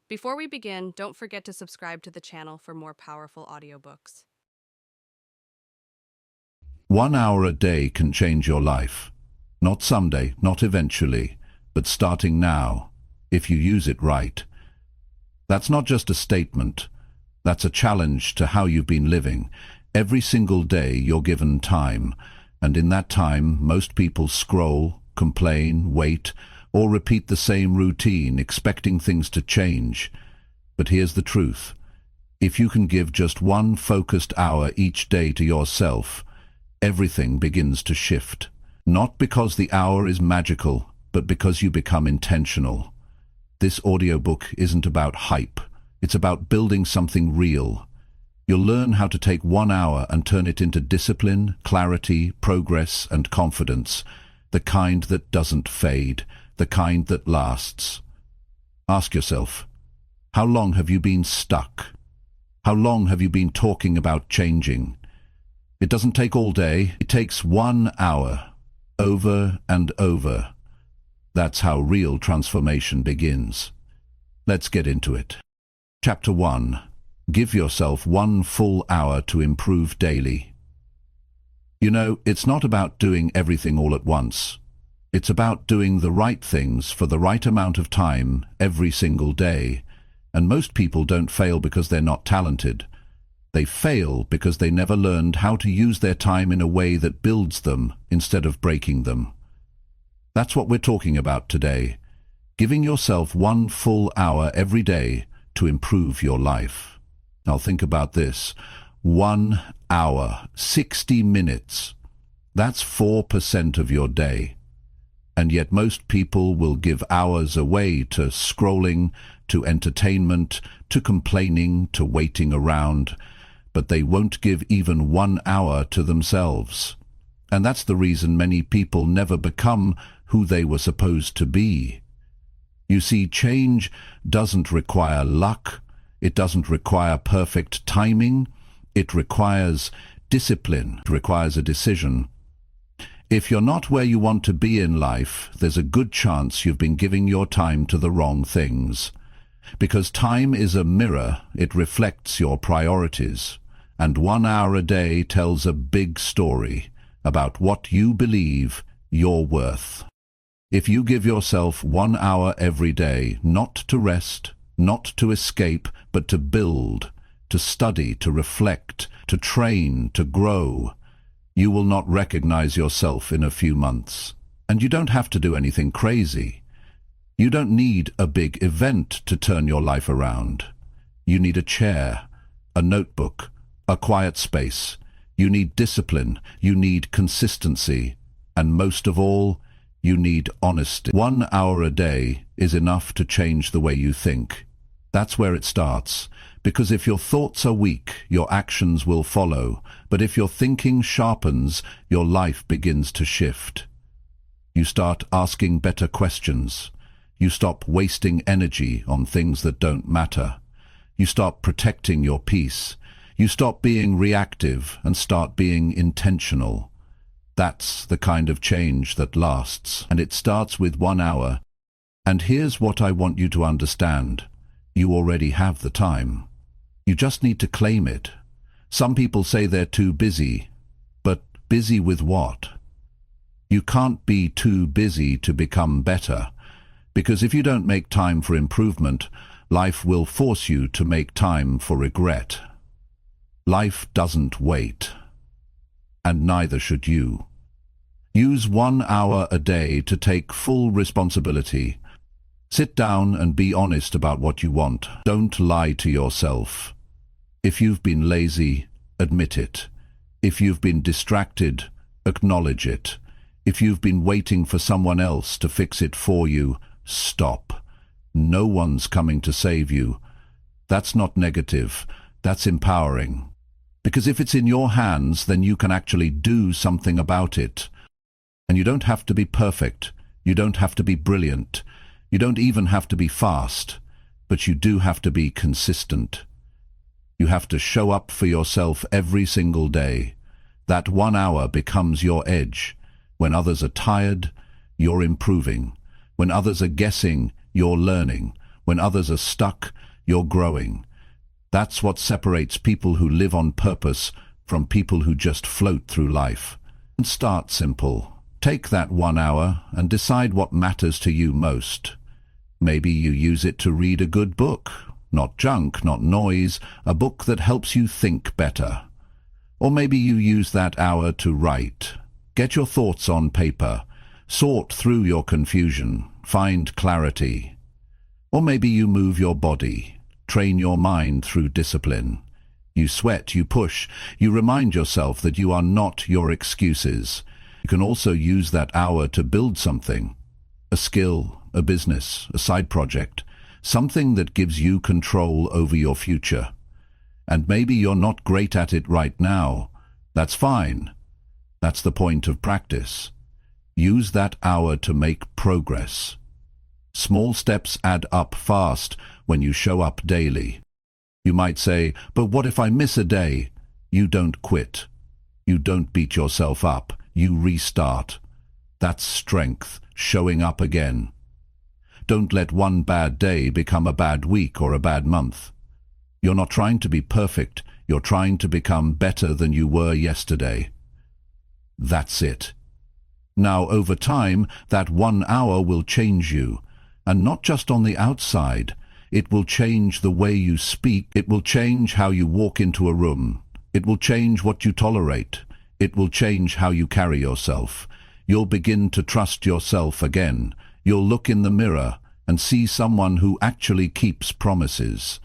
Before we begin, don't forget to subscribe to the channel for more powerful audiobooks. 1 hour a day can change your life. Not someday, not eventually, but starting now, if you use it right. That's not just a statement. That's a challenge to how you've been living. Every single day you're given time, and in that time most people scroll, complain, wait, or repeat the same routine, expecting things to change. But here's the truth. If you can give just one focused hour each day to yourself, everything begins to shift. Not because the hour is magical, but because you become intentional. This audiobook isn't about hype. It's about building something real. You'll learn how to take 1 hour and turn it into discipline, clarity, progress, and confidence. The kind that doesn't fade, the kind that lasts. Ask yourself, how long have you been stuck? How long have you been talking about changing? It doesn't take all day. It takes 1 hour, over and over. That's how real transformation begins. Let's get into it. Chapter 1. Give yourself 1 full hour to improve daily. You know, it's not about doing everything all at once. It's about doing the right things for the right amount of time every single day. And most people don't fail because they're not talented. They fail because they never learned how to use their time in a way that builds them instead of breaking them. That's what we're talking about today. Giving yourself 1 full hour every day to improve your life. Now think about this. 1 hour, 60 minutes. That's 4% of your day. And yet most people will give hours away to scrolling, to entertainment, to complaining, to waiting around, but they won't give even 1 hour to themselves. And that's the reason many people never become who they were supposed to be. You see, change doesn't require luck. It doesn't require perfect timing. It requires discipline. It requires a decision. If you're not where you want to be in life, there's a good chance you've been giving your time to the wrong things. Because time is a mirror, it reflects your priorities. And 1 hour a day tells a big story about what you believe you're worth. If you give yourself 1 hour every day, not to rest, not to escape, but to build, to study, to reflect, to train, to grow, you will not recognize yourself in a few months. And you don't have to do anything crazy. You don't need a big event to turn your life around. You need a chair, a notebook, a quiet space. You need discipline. You need consistency. And most of all, you need honesty. 1 hour a day is enough to change the way you think. That's where it starts. Because if your thoughts are weak, your actions will follow. But if your thinking sharpens, your life begins to shift. You start asking better questions. You stop wasting energy on things that don't matter. You start protecting your peace. You stop being reactive and start being intentional. That's the kind of change that lasts. And it starts with 1 hour. And here's what I want you to understand. You already have the time. You just need to claim it. Some people say they're too busy. But busy with what? You can't be too busy to become better. Because if you don't make time for improvement, life will force you to make time for regret. Life doesn't wait. And neither should you. Use 1 hour a day to take full responsibility. Sit down and be honest about what you want. Don't lie to yourself. If you've been lazy, admit it. If you've been distracted, acknowledge it. If you've been waiting for someone else to fix it for you, stop. No one's coming to save you. That's not negative. That's empowering. Because if it's in your hands, then you can actually do something about it. And you don't have to be perfect. You don't have to be brilliant. You don't even have to be fast. But you do have to be consistent. You have to show up for yourself every single day. That 1 hour becomes your edge. When others are tired, you're improving. When others are guessing, you're learning. When others are stuck, you're growing. That's what separates people who live on purpose from people who just float through life. And start simple. Take that 1 hour and decide what matters to you most. Maybe you use it to read a good book. Not junk, not noise, a book that helps you think better. Or maybe you use that hour to write. Get your thoughts on paper. Sort through your confusion. Find clarity. Or maybe you move your body. Train your mind through discipline. You sweat, you push, you remind yourself that you are not your excuses. You can also use that hour to build something. A skill, a business, a side project. Something that gives you control over your future. And maybe you're not great at it right now. That's fine. That's the point of practice. Use that hour to make progress. Small steps add up fast when you show up daily. You might say, but what if I miss a day? You don't quit. You don't beat yourself up. You restart. That's strength, showing up again. Don't let one bad day become a bad week or a bad month. You're not trying to be perfect. You're trying to become better than you were yesterday. That's it. Now, over time, that 1 hour will change you. And not just on the outside. It will change the way you speak. It will change how you walk into a room. It will change what you tolerate. It will change how you carry yourself. You'll begin to trust yourself again. You'll look in the mirror and see someone who actually keeps promises.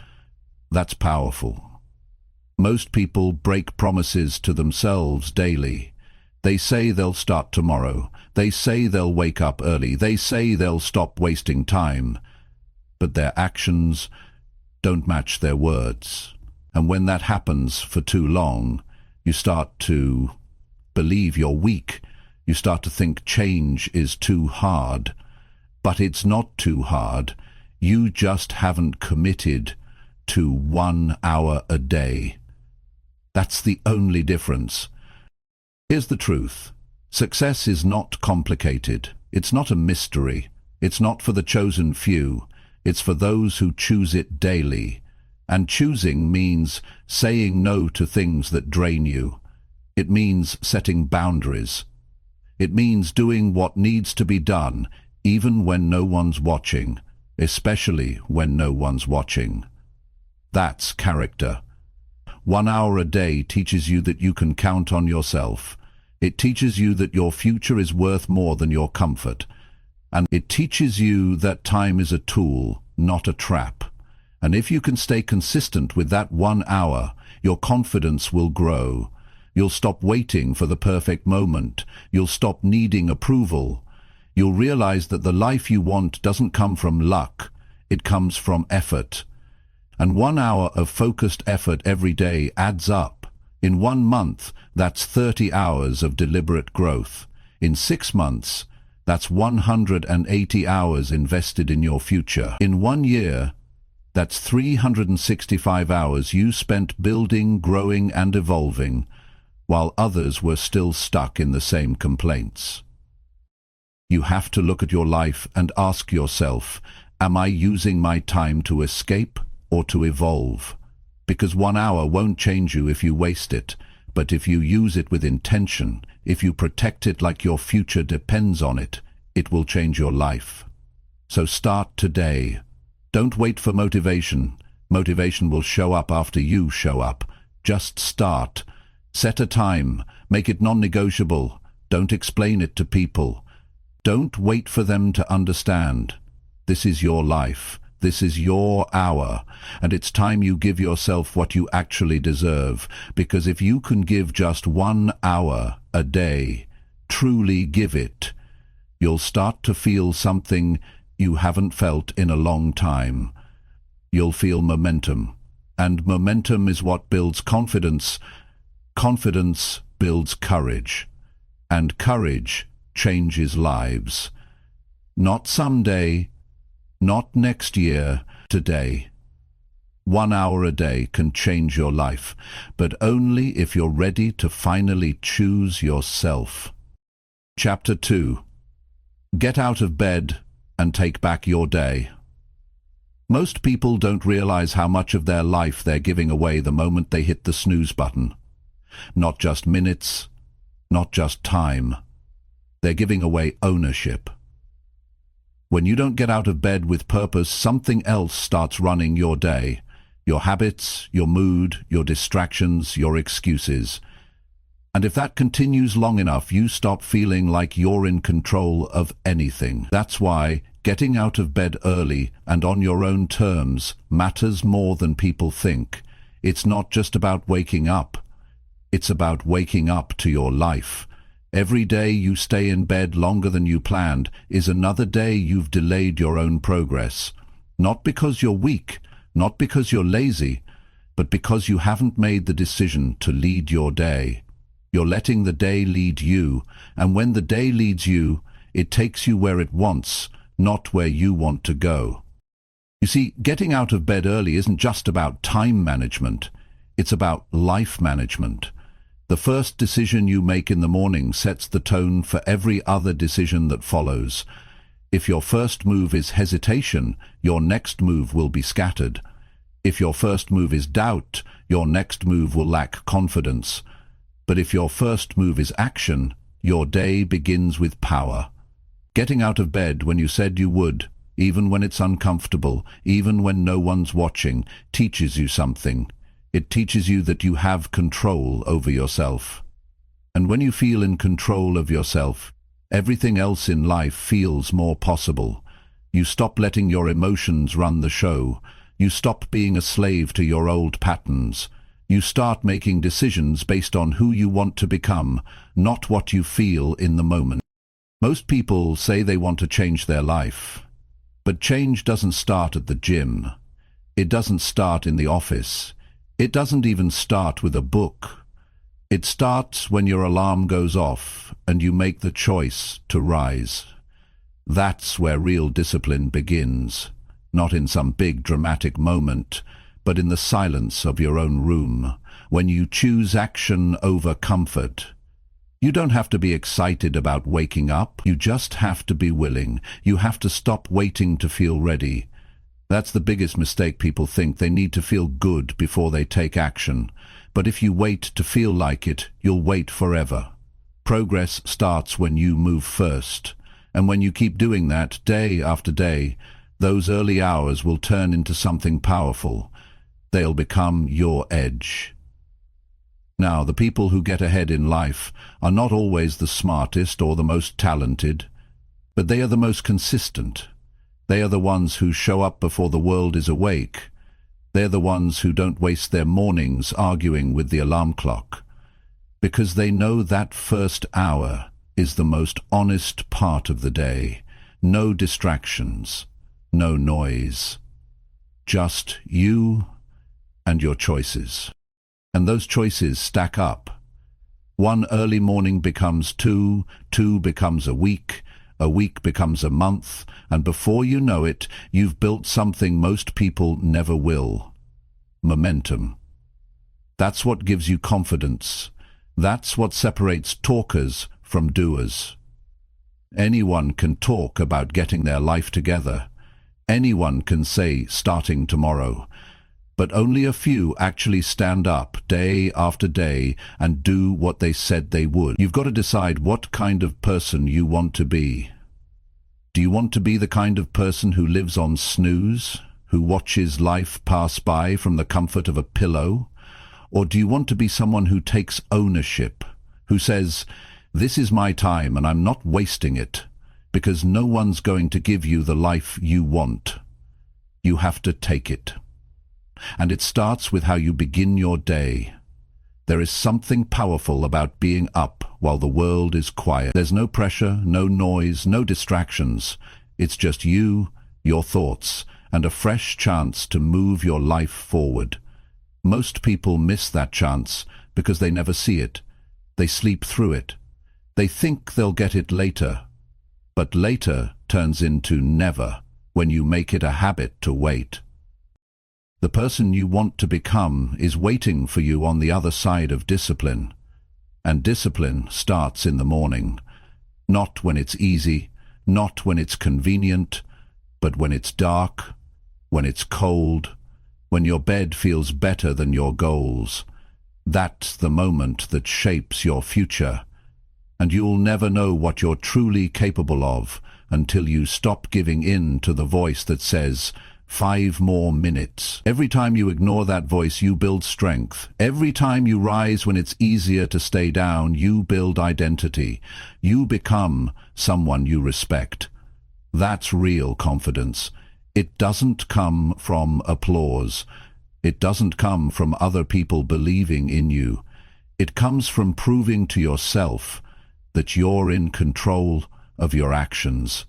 That's powerful. Most people break promises to themselves daily. They say they'll start tomorrow. They say they'll wake up early. They say they'll stop wasting time. But their actions don't match their words. And when that happens for too long, you start to believe you're weak. You start to think change is too hard. But it's not too hard. You just haven't committed to 1 hour a day. That's the only difference. Here's the truth. Success is not complicated. It's not a mystery. It's not for the chosen few. It's for those who choose it daily. And choosing means saying no to things that drain you. It means setting boundaries. It means doing what needs to be done, even when no one's watching, especially when no one's watching. That's character. 1 hour a day teaches you that you can count on yourself. It teaches you that your future is worth more than your comfort. And it teaches you that time is a tool, not a trap. And if you can stay consistent with that 1 hour, your confidence will grow. You'll stop waiting for the perfect moment. You'll stop needing approval. You'll realize that the life you want doesn't come from luck. It comes from effort. And 1 hour of focused effort every day adds up. In 1 month, that's 30 hours of deliberate growth. In 6 months, that's 180 hours invested in your future. In 1 year, that's 365 hours you spent building, growing, and evolving, while others were still stuck in the same complaints. You have to look at your life and ask yourself, am I using my time to escape or to evolve? Because 1 hour won't change you if you waste it, but if you use it with intention, if you protect it like your future depends on it, it will change your life. So start today. Don't wait for motivation. Motivation will show up after you show up. Just start. Set a time. Make it non-negotiable. Don't explain it to people. Don't wait for them to understand. This is your life. This is your hour, and it's time you give yourself what you actually deserve, because if you can give just 1 hour a day, truly give it, you'll start to feel something you haven't felt in a long time. You'll feel momentum, and momentum is what builds confidence. Confidence builds courage, and courage changes lives. Not someday, not next year, today. 1 hour a day can change your life, but only if you're ready to finally choose yourself. Chapter 2. Get out of bed and take back your day. Most people don't realize how much of their life they're giving away the moment they hit the snooze button. Not just minutes, not just time. They're giving away ownership. When you don't get out of bed with purpose, something else starts running your day. Your habits, your mood, your distractions, your excuses. And if that continues long enough, you stop feeling like you're in control of anything. That's why getting out of bed early and on your own terms matters more than people think. It's not just about waking up. It's about waking up to your life. Every day you stay in bed longer than you planned is another day you've delayed your own progress. Not because you're weak, not because you're lazy, but because you haven't made the decision to lead your day. You're letting the day lead you, and when the day leads you, it takes you where it wants, not where you want to go. You see, getting out of bed early isn't just about time management. It's about life management. The first decision you make in the morning sets the tone for every other decision that follows. If your first move is hesitation, your next move will be scattered. If your first move is doubt, your next move will lack confidence. But if your first move is action, your day begins with power. Getting out of bed when you said you would, even when it's uncomfortable, even when no one's watching, teaches you something. It teaches you that you have control over yourself. And when you feel in control of yourself, everything else in life feels more possible. You stop letting your emotions run the show. You stop being a slave to your old patterns. You start making decisions based on who you want to become, not what you feel in the moment. Most people say they want to change their life. But change doesn't start at the gym. It doesn't start in the office. It doesn't even start with a book. It starts when your alarm goes off and you make the choice to rise. That's where real discipline begins, not in some big dramatic moment, but in the silence of your own room, when you choose action over comfort. You don't have to be excited about waking up, you just have to be willing. You have to stop waiting to feel ready. That's the biggest mistake. People think they need to feel good before they take action. But if you wait to feel like it, you'll wait forever. Progress starts when you move first. And when you keep doing that day after day, those early hours will turn into something powerful. They'll become your edge. Now, the people who get ahead in life are not always the smartest or the most talented, but they are the most consistent. They are the ones who show up before the world is awake. They're the ones who don't waste their mornings arguing with the alarm clock, because they know that first hour is the most honest part of the day. No distractions, no noise. Just you and your choices. And those choices stack up. One early morning becomes two becomes a week becomes a month, and before you know it, you've built something most people never will. Momentum. That's what gives you confidence. That's what separates talkers from doers. Anyone can talk about getting their life together. Anyone can say starting tomorrow. But only a few actually stand up day after day and do what they said they would. You've got to decide what kind of person you want to be. Do you want to be the kind of person who lives on snooze, who watches life pass by from the comfort of a pillow? Or do you want to be someone who takes ownership, who says, "This is my time and I'm not wasting it," because no one's going to give you the life you want. You have to take it. And it starts with how you begin your day. There is something powerful about being up while the world is quiet. There's no pressure, no noise, no distractions. It's just you, your thoughts, and a fresh chance to move your life forward. Most people miss that chance because they never see it. They sleep through it. They think they'll get it later. But later turns into never when you make it a habit to wait. The person you want to become is waiting for you on the other side of discipline. And discipline starts in the morning. Not when it's easy, not when it's convenient, but when it's dark, when it's cold, when your bed feels better than your goals. That's the moment that shapes your future. And you'll never know what you're truly capable of until you stop giving in to the voice that says, 5 more minutes. Every time you ignore that voice, you build strength. Every time you rise when it's easier to stay down, you build identity. You become someone you respect. That's real confidence. It doesn't come from applause. It doesn't come from other people believing in you. It comes from proving to yourself that you're in control of your actions.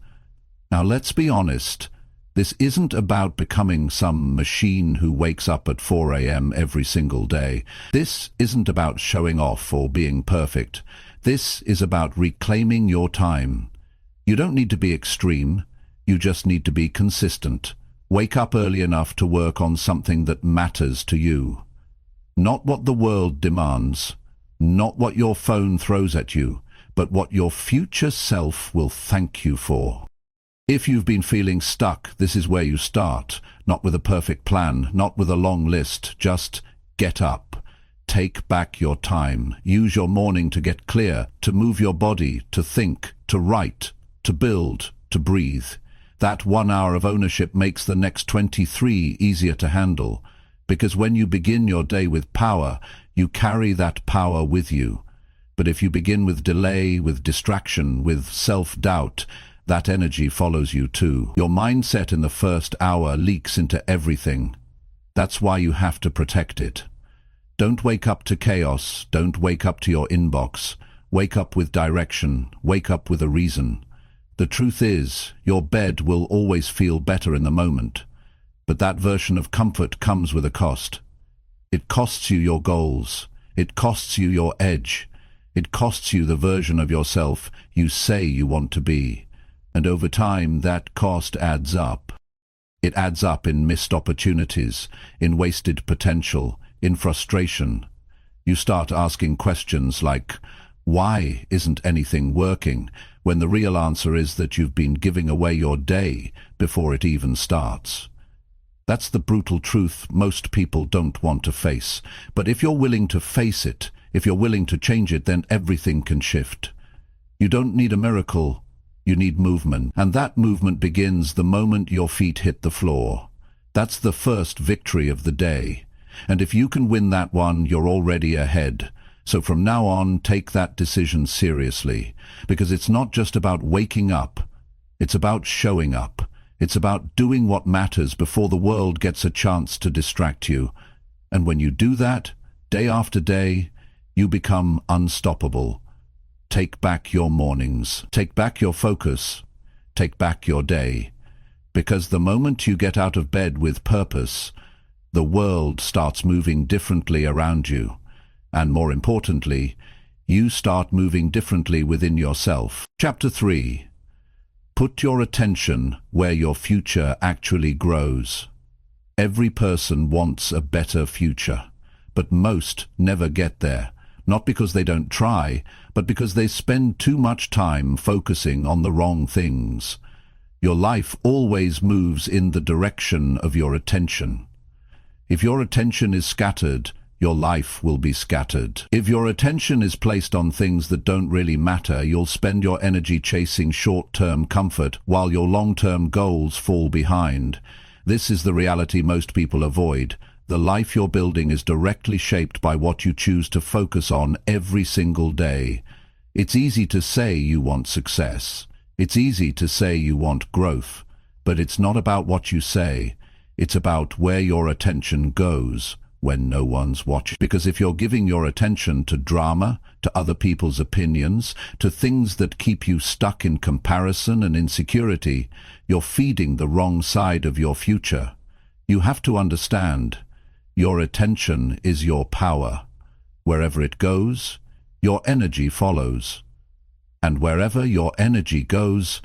Now let's be honest. This isn't about becoming some machine who wakes up at 4 a.m. every single day. This isn't about showing off or being perfect. This is about reclaiming your time. You don't need to be extreme. You just need to be consistent. Wake up early enough to work on something that matters to you. Not what the world demands, not what your phone throws at you, but what your future self will thank you for. If you've been feeling stuck, this is where you start. Not with a perfect plan, not with a long list. Just get up. Take back your time. Use your morning to get clear, to move your body, to think, to write, to build, to breathe. That 1 hour of ownership makes the next 23 easier to handle. Because when you begin your day with power, you carry that power with you. But if you begin with delay, with distraction, with self-doubt, that energy follows you too. Your mindset in the first hour leaks into everything. That's why you have to protect it. Don't wake up to chaos. Don't wake up to your inbox. Wake up with direction. Wake up with a reason. The truth is, your bed will always feel better in the moment. But that version of comfort comes with a cost. It costs you your goals. It costs you your edge. It costs you the version of yourself you say you want to be. And over time, that cost adds up. It adds up in missed opportunities, in wasted potential, in frustration. You start asking questions like, why isn't anything working? When the real answer is that you've been giving away your day before it even starts. That's the brutal truth most people don't want to face. But if you're willing to face it, if you're willing to change it, then everything can shift. You don't need a miracle, you need movement. And that movement begins the moment your feet hit the floor. That's the first victory of the day. And if you can win that one, you're already ahead. So from now on, take that decision seriously. Because it's not just about waking up. It's about showing up. It's about doing what matters before the world gets a chance to distract you. And when you do that, day after day, you become unstoppable. Take back your mornings. Take back your focus. Take back your day. Because the moment you get out of bed with purpose, the world starts moving differently around you. And more importantly, you start moving differently within yourself. Chapter 3. Put your attention where your future actually grows. Every person wants a better future, but most never get there. Not because they don't try, but because they spend too much time focusing on the wrong things. Your life always moves in the direction of your attention. If your attention is scattered, your life will be scattered. If your attention is placed on things that don't really matter, you'll spend your energy chasing short-term comfort while your long-term goals fall behind. This is the reality most people avoid. The life you're building is directly shaped by what you choose to focus on every single day. It's easy to say you want success. It's easy to say you want growth. But it's not about what you say. It's about where your attention goes when no one's watching. Because if you're giving your attention to drama, to other people's opinions, to things that keep you stuck in comparison and insecurity, you're feeding the wrong side of your future. You have to understand, your attention is your power. Wherever it goes, your energy follows. And wherever your energy goes,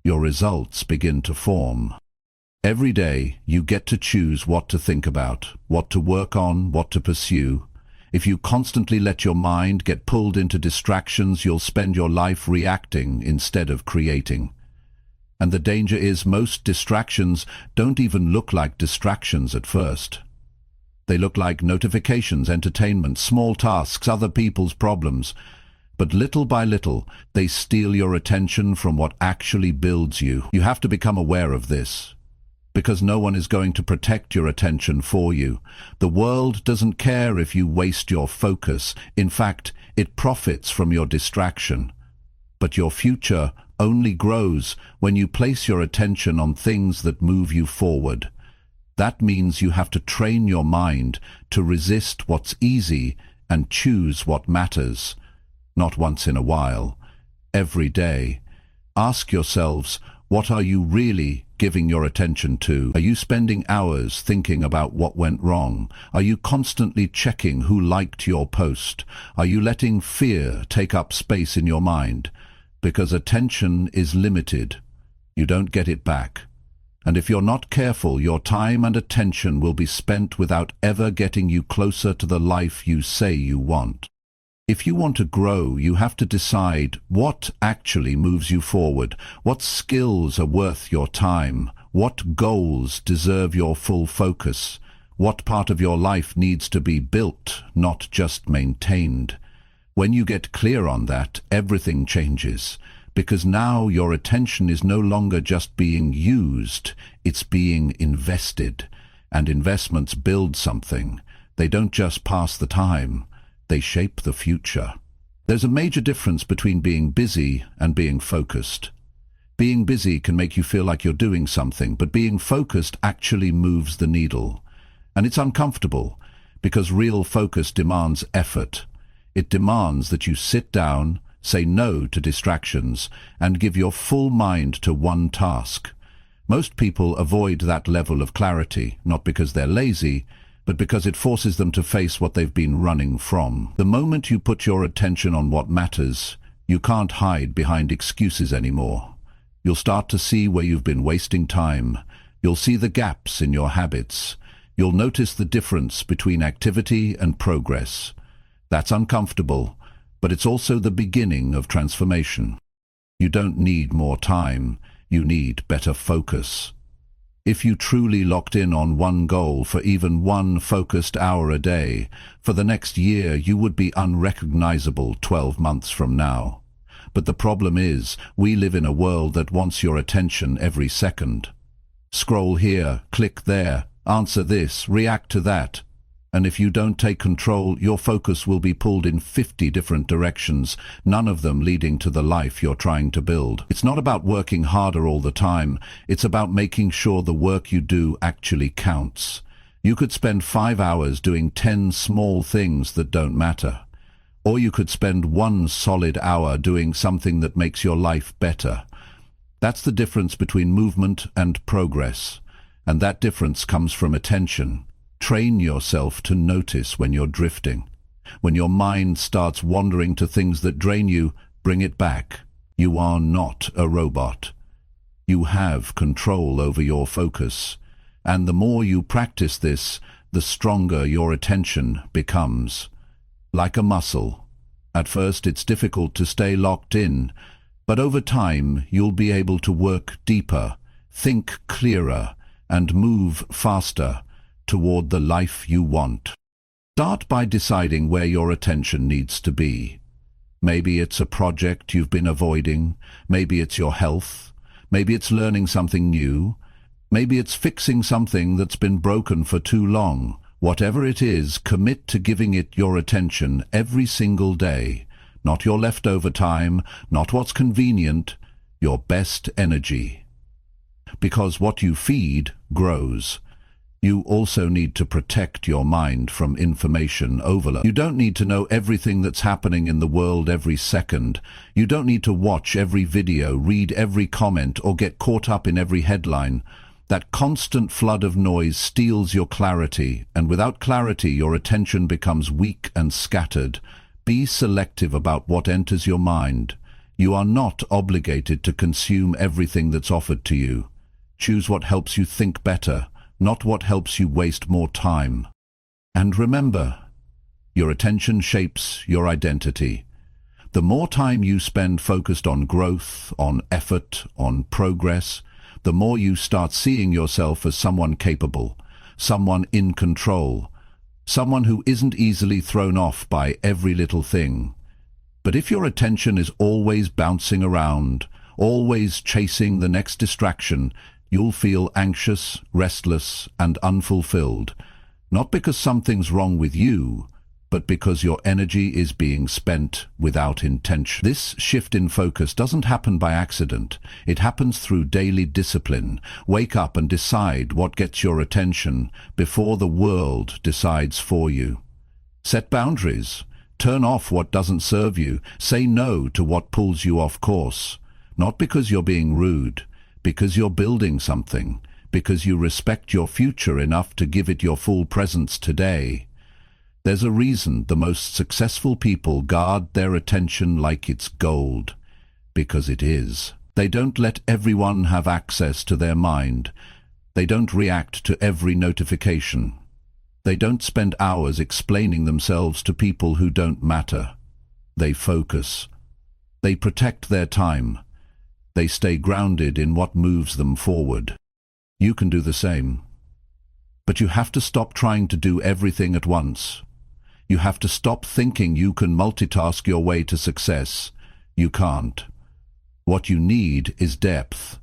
your results begin to form. Every day, you get to choose what to think about, what to work on, what to pursue. If you constantly let your mind get pulled into distractions, you'll spend your life reacting instead of creating. And the danger is most distractions don't even look like distractions at first. They look like notifications, entertainment, small tasks, other people's problems. But little by little, they steal your attention from what actually builds you. You have to become aware of this, because no one is going to protect your attention for you. The world doesn't care if you waste your focus. In fact, it profits from your distraction. But your future only grows when you place your attention on things that move you forward. That means you have to train your mind to resist what's easy and choose what matters. Not once in a while, every day. Ask yourselves, what are you really giving your attention to? Are you spending hours thinking about what went wrong? Are you constantly checking who liked your post? Are you letting fear take up space in your mind? Because attention is limited. You don't get it back. And if you're not careful, your time and attention will be spent without ever getting you closer to the life you say you want. If you want to grow, you have to decide what actually moves you forward, what skills are worth your time, what goals deserve your full focus, what part of your life needs to be built, not just maintained. When you get clear on that, everything changes, because now your attention is no longer just being used, it's being invested. And investments build something. They don't just pass the time. They shape the future. There's a major difference between being busy and being focused. Being busy can make you feel like you're doing something, but being focused actually moves the needle. And it's uncomfortable, because real focus demands effort. It demands that you sit down, say no to distractions, and give your full mind to one task. Most people avoid that level of clarity, not because they're lazy, but because it forces them to face what they've been running from. The moment you put your attention on what matters, you can't hide behind excuses anymore. You'll start to see where you've been wasting time. You'll see the gaps in your habits. You'll notice the difference between activity and progress. That's uncomfortable, but it's also the beginning of transformation. You don't need more time. You need better focus. If you truly locked in on one goal for even one focused hour a day, for the next year you would be unrecognizable 12 months from now. But the problem is, we live in a world that wants your attention every second. Scroll here, click there, answer this, react to that. And if you don't take control, your focus will be pulled in 50 different directions, none of them leading to the life you're trying to build. It's not about working harder all the time. It's about making sure the work you do actually counts. You could spend 5 hours doing 10 small things that don't matter. Or you could spend 1 solid hour doing something that makes your life better. That's the difference between movement and progress. And that difference comes from attention. Train yourself to notice when you're drifting. When your mind starts wandering to things that drain you, bring it back. You are not a robot. You have control over your focus. And the more you practice this, the stronger your attention becomes. Like a muscle. At first it's difficult to stay locked in, but over time you'll be able to work deeper, think clearer, and move faster toward the life you want. Start by deciding where your attention needs to be. Maybe it's a project you've been avoiding. Maybe it's your health. Maybe it's learning something new. Maybe it's fixing something that's been broken for too long. Whatever it is, commit to giving it your attention every single day. Not your leftover time, not what's convenient, your best energy. Because what you feed grows. You also need to protect your mind from information overload. You don't need to know everything that's happening in the world every second. You don't need to watch every video, read every comment, or get caught up in every headline. That constant flood of noise steals your clarity, and without clarity your attention becomes weak and scattered. Be selective about what enters your mind. You are not obligated to consume everything that's offered to you. Choose what helps you think better, not what helps you waste more time. And remember, your attention shapes your identity. The more time you spend focused on growth, on effort, on progress, the more you start seeing yourself as someone capable, someone in control, someone who isn't easily thrown off by every little thing. But if your attention is always bouncing around, always chasing the next distraction, you'll feel anxious, restless, and unfulfilled, not because something's wrong with you, but because your energy is being spent without intention. This shift in focus doesn't happen by accident. It happens through daily discipline. Wake up and decide what gets your attention before the world decides for you. Set boundaries. Turn off what doesn't serve you. Say no to what pulls you off course. Not because you're being rude, because you're building something, because you respect your future enough to give it your full presence today. There's a reason the most successful people guard their attention like it's gold, because it is. They don't let everyone have access to their mind. They don't react to every notification. They don't spend hours explaining themselves to people who don't matter. They focus. They protect their time. They stay grounded in what moves them forward. You can do the same. But you have to stop trying to do everything at once. You have to stop thinking you can multitask your way to success. You can't. What you need is depth.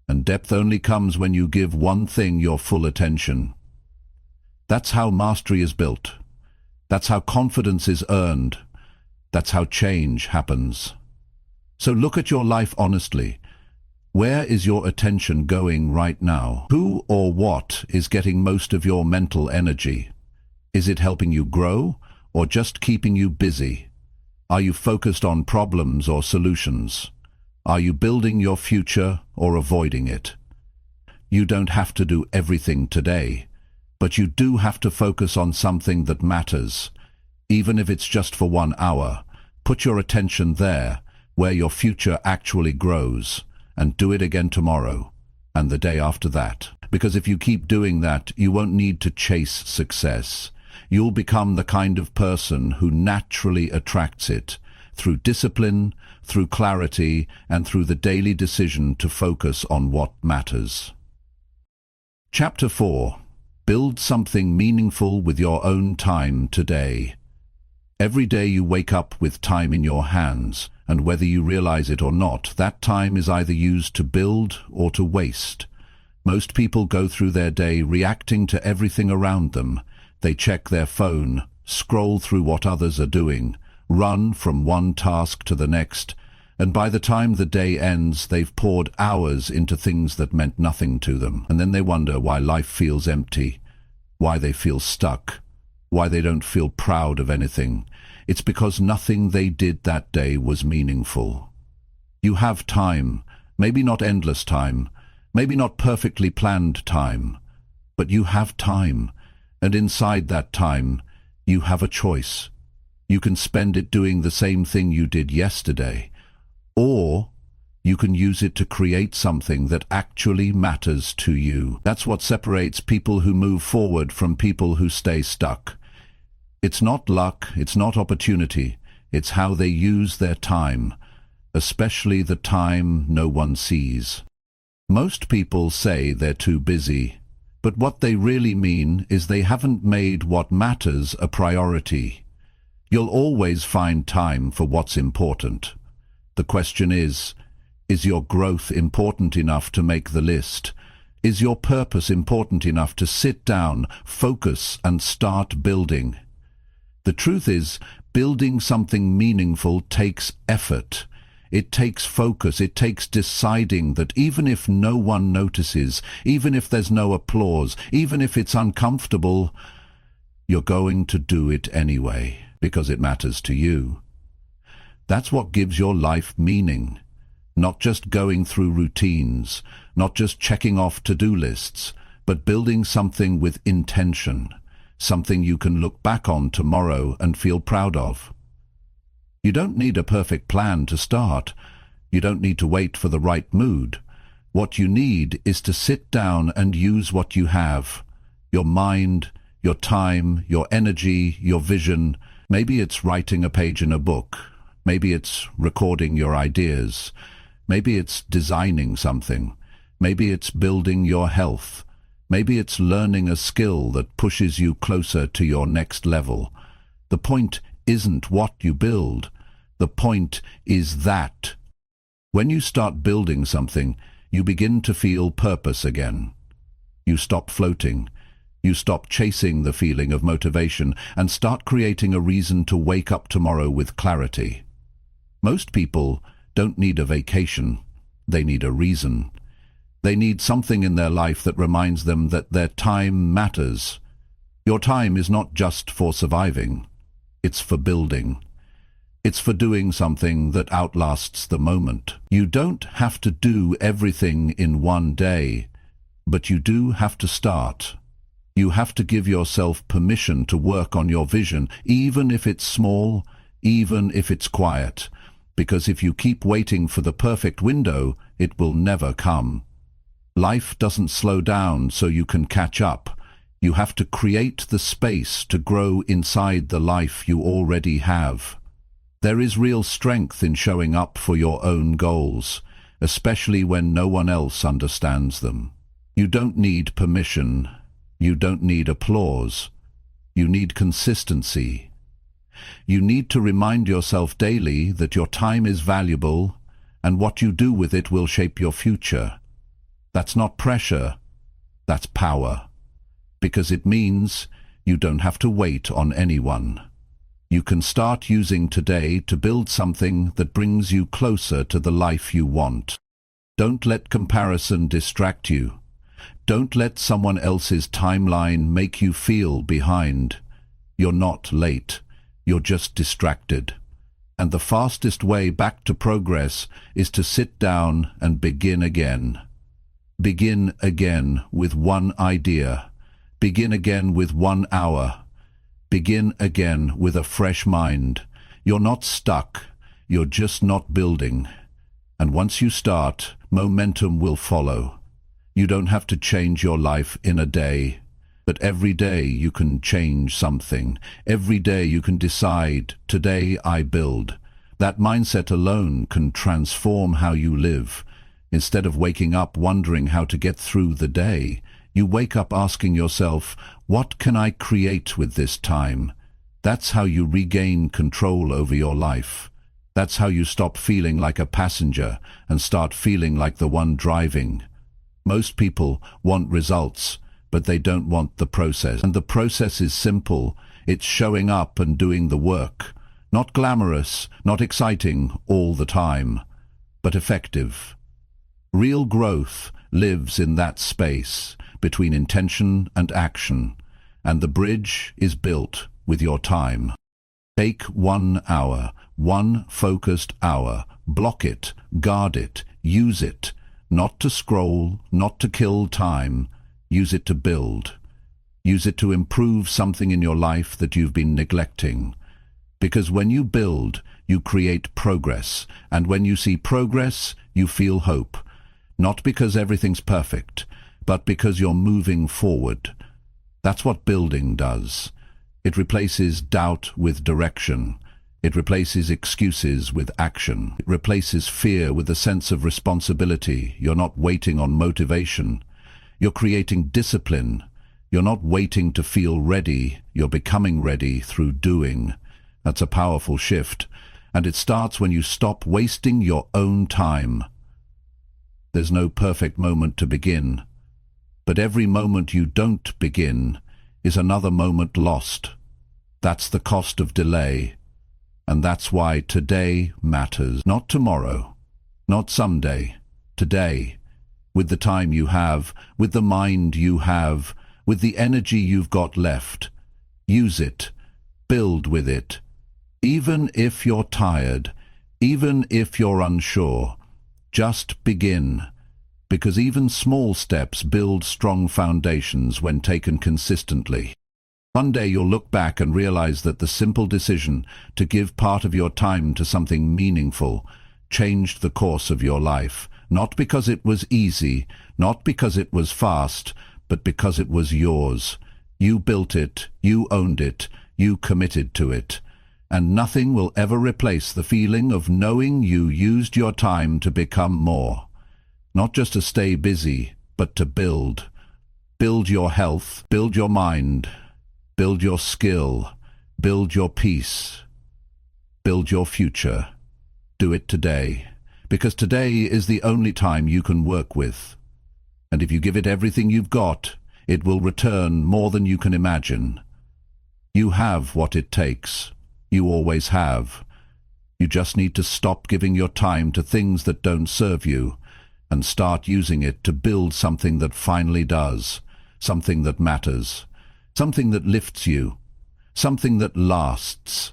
And depth only comes when you give one thing your full attention. That's how mastery is built. That's how confidence is earned. That's how change happens. So look at your life honestly. Where is your attention going right now? Who or what is getting most of your mental energy? Is it helping you grow or just keeping you busy? Are you focused on problems or solutions? Are you building your future or avoiding it? You don't have to do everything today, but you do have to focus on something that matters. Even if it's just for 1 hour, put your attention there, where your future actually grows, and do it again tomorrow, and the day after that. Because if you keep doing that, you won't need to chase success. You'll become the kind of person who naturally attracts it, through discipline, through clarity, and through the daily decision to focus on what matters. Chapter 4. Build something meaningful with your own time today. Every day you wake up with time in your hands, and whether you realize it or not, that time is either used to build or to waste. Most people go through their day reacting to everything around them. They check their phone, scroll through what others are doing, run from one task to the next, and by the time the day ends, they've poured hours into things that meant nothing to them. And then they wonder why life feels empty, why they feel stuck, why they don't feel proud of anything. It's because nothing they did that day was meaningful. You have time, maybe not endless time, maybe not perfectly planned time, but you have time. And inside that time, you have a choice. You can spend it doing the same thing you did yesterday, or you can use it to create something that actually matters to you. That's what separates people who move forward from people who stay stuck. It's not luck, it's not opportunity, it's how they use their time, especially the time no one sees. Most people say they're too busy, but what they really mean is they haven't made what matters a priority. You'll always find time for what's important. The question is your growth important enough to make the list? Is your purpose important enough to sit down, focus, and start building? The truth is, building something meaningful takes effort. It takes focus, it takes deciding that even if no one notices, even if there's no applause, even if it's uncomfortable, you're going to do it anyway, because it matters to you. That's what gives your life meaning. Not just going through routines, not just checking off to-do lists, but building something with intention, something you can look back on tomorrow and feel proud of. You don't need a perfect plan to start. You don't need to wait for the right mood. What you need is to sit down and use what you have. Your mind, your time, your energy, your vision. Maybe it's writing a page in a book. Maybe it's recording your ideas. Maybe it's designing something. Maybe it's building your health. Maybe it's learning a skill that pushes you closer to your next level. The point isn't what you build. The point is that. When you start building something, you begin to feel purpose again. You stop floating. You stop chasing the feeling of motivation and start creating a reason to wake up tomorrow with clarity. Most people don't need a vacation. They need a reason. They need something in their life that reminds them that their time matters. Your time is not just for surviving. It's for building. It's for doing something that outlasts the moment. You don't have to do everything in one day, but you do have to start. You have to give yourself permission to work on your vision, even if it's small, even if it's quiet. Because if you keep waiting for the perfect window, it will never come. Life doesn't slow down so you can catch up. You have to create the space to grow inside the life you already have. There is real strength in showing up for your own goals, especially when no one else understands them. You don't need permission. You don't need applause. You need consistency. You need to remind yourself daily that your time is valuable and what you do with it will shape your future. That's not pressure. That's power. Because it means you don't have to wait on anyone. You can start using today to build something that brings you closer to the life you want. Don't let comparison distract you. Don't let someone else's timeline make you feel behind. You're not late. You're just distracted. And the fastest way back to progress is to sit down and begin again. Begin again with one idea. Begin again with 1 hour. Begin again with a fresh mind. You're not stuck. You're just not building. And once you start, momentum will follow. You don't have to change your life in a day. But every day you can change something. Every day you can decide, today I build. That mindset alone can transform how you live. Instead of waking up wondering how to get through the day, you wake up asking yourself, what can I create with this time? That's how you regain control over your life. That's how you stop feeling like a passenger and start feeling like the one driving. Most people want results, but they don't want the process. And the process is simple. It's showing up and doing the work. Not glamorous, not exciting all the time, but effective. Real growth lives in that space between intention and action, and the bridge is built with your time. Take 1 hour, one focused hour, block it, guard it, use it, not to scroll, not to kill time, use it to build. Use it to improve something in your life that you've been neglecting. Because when you build, you create progress, and when you see progress, you feel hope. Not because everything's perfect, but because you're moving forward. That's what building does. It replaces doubt with direction. It replaces excuses with action. It replaces fear with a sense of responsibility. You're not waiting on motivation. You're creating discipline. You're not waiting to feel ready. You're becoming ready through doing. That's a powerful shift. And it starts when you stop wasting your own time. There's no perfect moment to begin. But every moment you don't begin is another moment lost. That's the cost of delay. And that's why today matters. Not tomorrow, not someday. Today. With the time you have, with the mind you have, with the energy you've got left. Use it. Build with it. Even if you're tired, even if you're unsure, just begin. Because even small steps build strong foundations when taken consistently. One day you'll look back and realize that the simple decision to give part of your time to something meaningful changed the course of your life. Not because it was easy, not because it was fast, but because it was yours. You built it, you owned it, you committed to it. and nothing will ever replace the feeling of knowing you used your time to become more. Not just to stay busy, but to build. Build your health, build your mind, build your skill, build your peace, build your future. Do it today, because today is the only time you can work with. And if you give it everything you've got, it will return more than you can imagine. You have what it takes. You always have. You just need to stop giving your time to things that don't serve you and start using it to build something that finally does, something that matters, something that lifts you, something that lasts.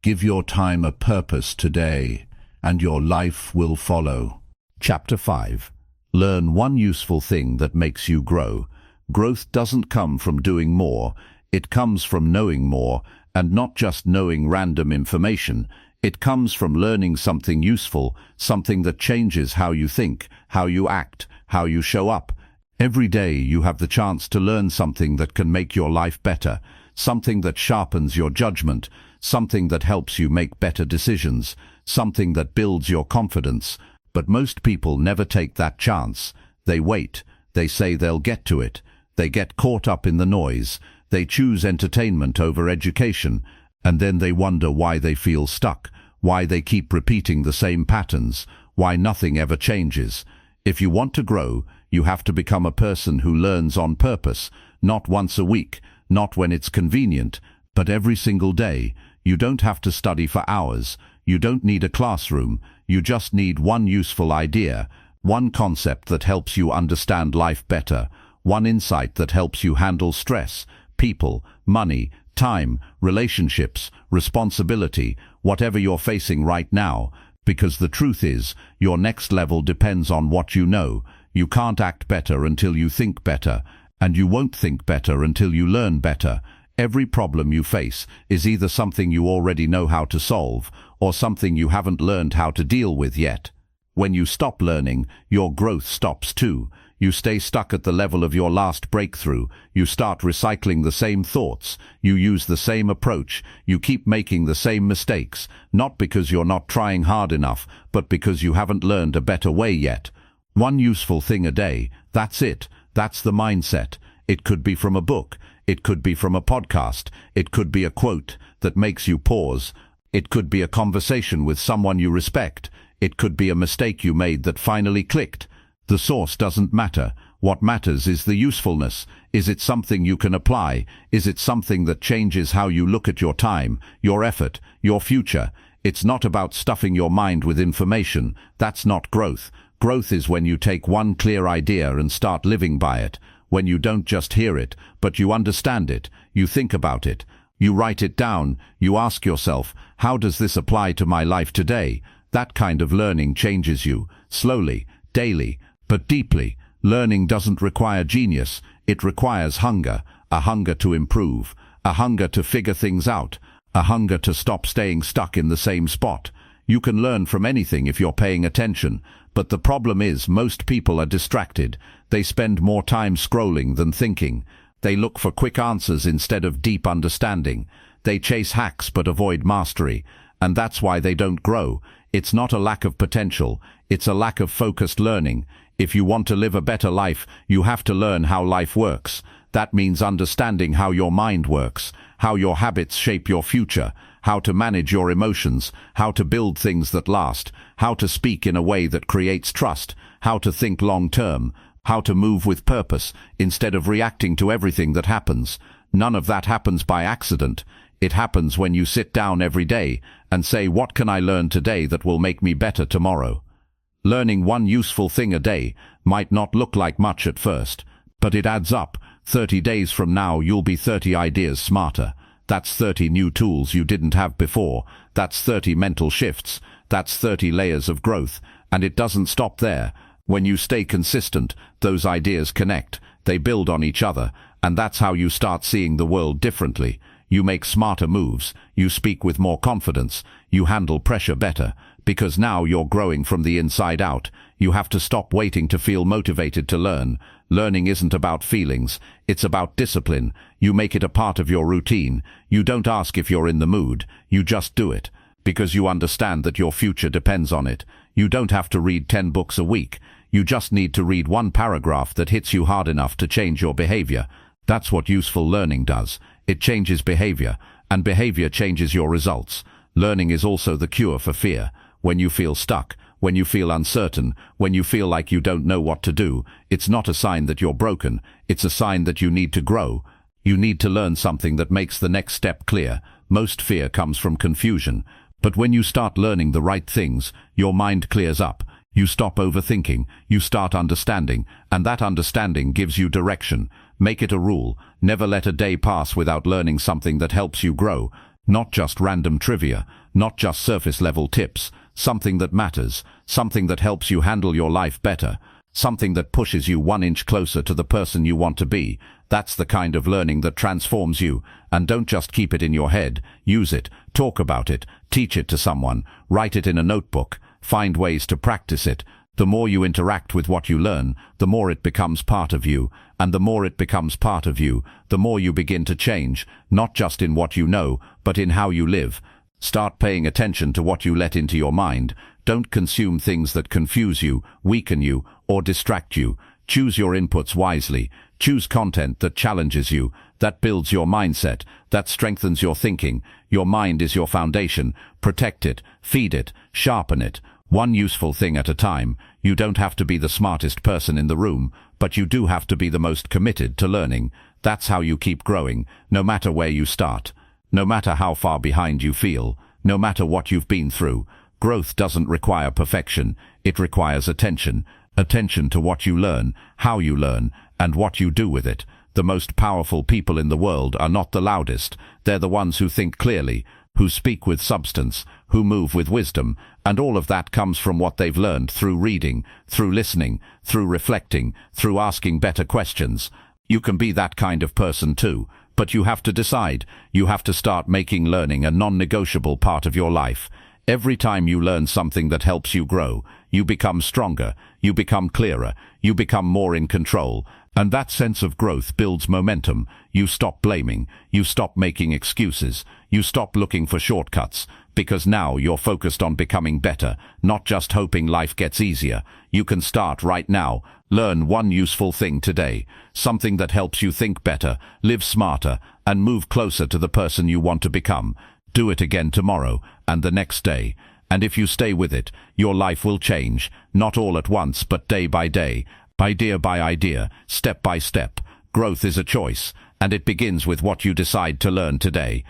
Give your time a purpose today, and your life will follow. Chapter 5. Learn one useful thing that makes you grow. Growth doesn't come from doing more. It comes from knowing more, and not just knowing random information. It comes from learning something useful, something that changes how you think, how you act, how you show up. Every day you have the chance to learn something that can make your life better, something that sharpens your judgment, something that helps you make better decisions, something that builds your confidence. But most people never take that chance. They wait. They say they'll get to it. They get caught up in the noise. They choose entertainment over education, and then they wonder why they feel stuck, why they keep repeating the same patterns, why nothing ever changes. If you want to grow, you have to become a person who learns on purpose, not once a week, not when it's convenient, but every single day. You don't have to study for hours. You don't need a classroom. You just need one useful idea, one concept that helps you understand life better, one insight that helps you handle stress, people, money, time, relationships, responsibility, whatever you're facing right now, because the truth is, your next level depends on what you know. You can't act better until you think better, and you won't think better until you learn better. Every problem you face is either something you already know how to solve, or something you haven't learned how to deal with yet. When you stop learning, your growth stops too. You stay stuck at the level of your last breakthrough. You start recycling the same thoughts. You use the same approach. You keep making the same mistakes, not because you're not trying hard enough, but because you haven't learned a better way yet. One useful thing a day, that's it. That's the mindset. It could be from a book. It could be from a podcast. It could be a quote that makes you pause. It could be a conversation with someone you respect. It could be a mistake you made that finally clicked. The source doesn't matter. What matters is the usefulness. Is it something you can apply? Is it something that changes how you look at your time, your effort, your future? It's not about stuffing your mind with information. That's not growth. Growth is when you take one clear idea and start living by it. When you don't just hear it, but you understand it. You think about it. You write it down. You ask yourself, how does this apply to my life today? That kind of learning changes you, slowly, daily, but deeply. Learning doesn't require genius. It requires hunger, a hunger to improve, a hunger to figure things out, a hunger to stop staying stuck in the same spot. You can learn from anything if you're paying attention, but the problem is most people are distracted. They spend more time scrolling than thinking. They look for quick answers instead of deep understanding. They chase hacks but avoid mastery, and that's why they don't grow. It's not a lack of potential, it's a lack of focused learning. If you want to live a better life, you have to learn how life works. That means understanding how your mind works, how your habits shape your future, how to manage your emotions, how to build things that last, how to speak in a way that creates trust, how to think long-term, how to move with purpose instead of reacting to everything that happens. None of that happens by accident. It happens when you sit down every day and say, what can I learn today that will make me better tomorrow? Learning one useful thing a day might not look like much at first, but it adds up. 30 days from now, you'll be 30 ideas smarter. That's 30 new tools you didn't have before. That's 30 mental shifts. That's 30 layers of growth. And it doesn't stop there. When you stay consistent, those ideas connect. They build on each other. And that's how you start seeing the world differently. You make smarter moves. You speak with more confidence. You handle pressure better. Because now you're growing from the inside out. You have to stop waiting to feel motivated to learn. Learning isn't about feelings, it's about discipline. You make it a part of your routine. You don't ask if you're in the mood, you just do it. Because you understand that your future depends on it. You don't have to read 10 books a week. You just need to read one paragraph that hits you hard enough to change your behavior. That's what useful learning does. It changes behavior, and behavior changes your results. Learning is also the cure for fear. When you feel stuck, when you feel uncertain, when you feel like you don't know what to do, it's not a sign that you're broken. It's a sign that you need to grow. You need to learn something that makes the next step clear. Most fear comes from confusion. But when you start learning the right things, your mind clears up. You stop overthinking, you start understanding, and that understanding gives you direction. Make it a rule. Never let a day pass without learning something that helps you grow. Not just random trivia, not just surface-level tips. Something that matters, something that helps you handle your life better, something that pushes you 1 inch closer to the person you want to be. That's the kind of learning that transforms you. And don't just keep it in your head. Use it, talk about it, teach it to someone, write it in a notebook. Find ways to practice it. The more you interact with what you learn, the more it becomes part of you. And the more it becomes part of you, the more you begin to change, not just in what you know, but in how you live. Start paying attention to what you let into your mind. Don't consume things that confuse you, weaken you, or distract you. Choose your inputs wisely. Choose content that challenges you, that builds your mindset, that strengthens your thinking. Your mind is your foundation. Protect it, feed it, sharpen it. One useful thing at a time. You don't have to be the smartest person in the room, but you do have to be the most committed to learning. That's how you keep growing, no matter where you start. No matter how far behind you feel, no matter what you've been through. Growth doesn't require perfection. It requires attention. Attention to what you learn, how you learn, and what you do with it. The most powerful people in the world are not the loudest. They're the ones who think clearly, who speak with substance, who move with wisdom, and all of that comes from what they've learned through reading, through listening, through reflecting, through asking better questions. You can be that kind of person too, but you have to decide. You have to start making learning a non-negotiable part of your life. Every time you learn something that helps you grow, you become stronger, you become clearer, you become more in control, and that sense of growth builds momentum. You stop blaming, you stop making excuses, you stop looking for shortcuts, because now you're focused on becoming better, not just hoping life gets easier. You can start right now. Learn one useful thing today, something that helps you think better, live smarter, and move closer to the person you want to become. Do it again tomorrow, and the next day. And if you stay with it, your life will change, not all at once, but day by day, idea by idea, step by step. Growth is a choice, and it begins with what you decide to learn today.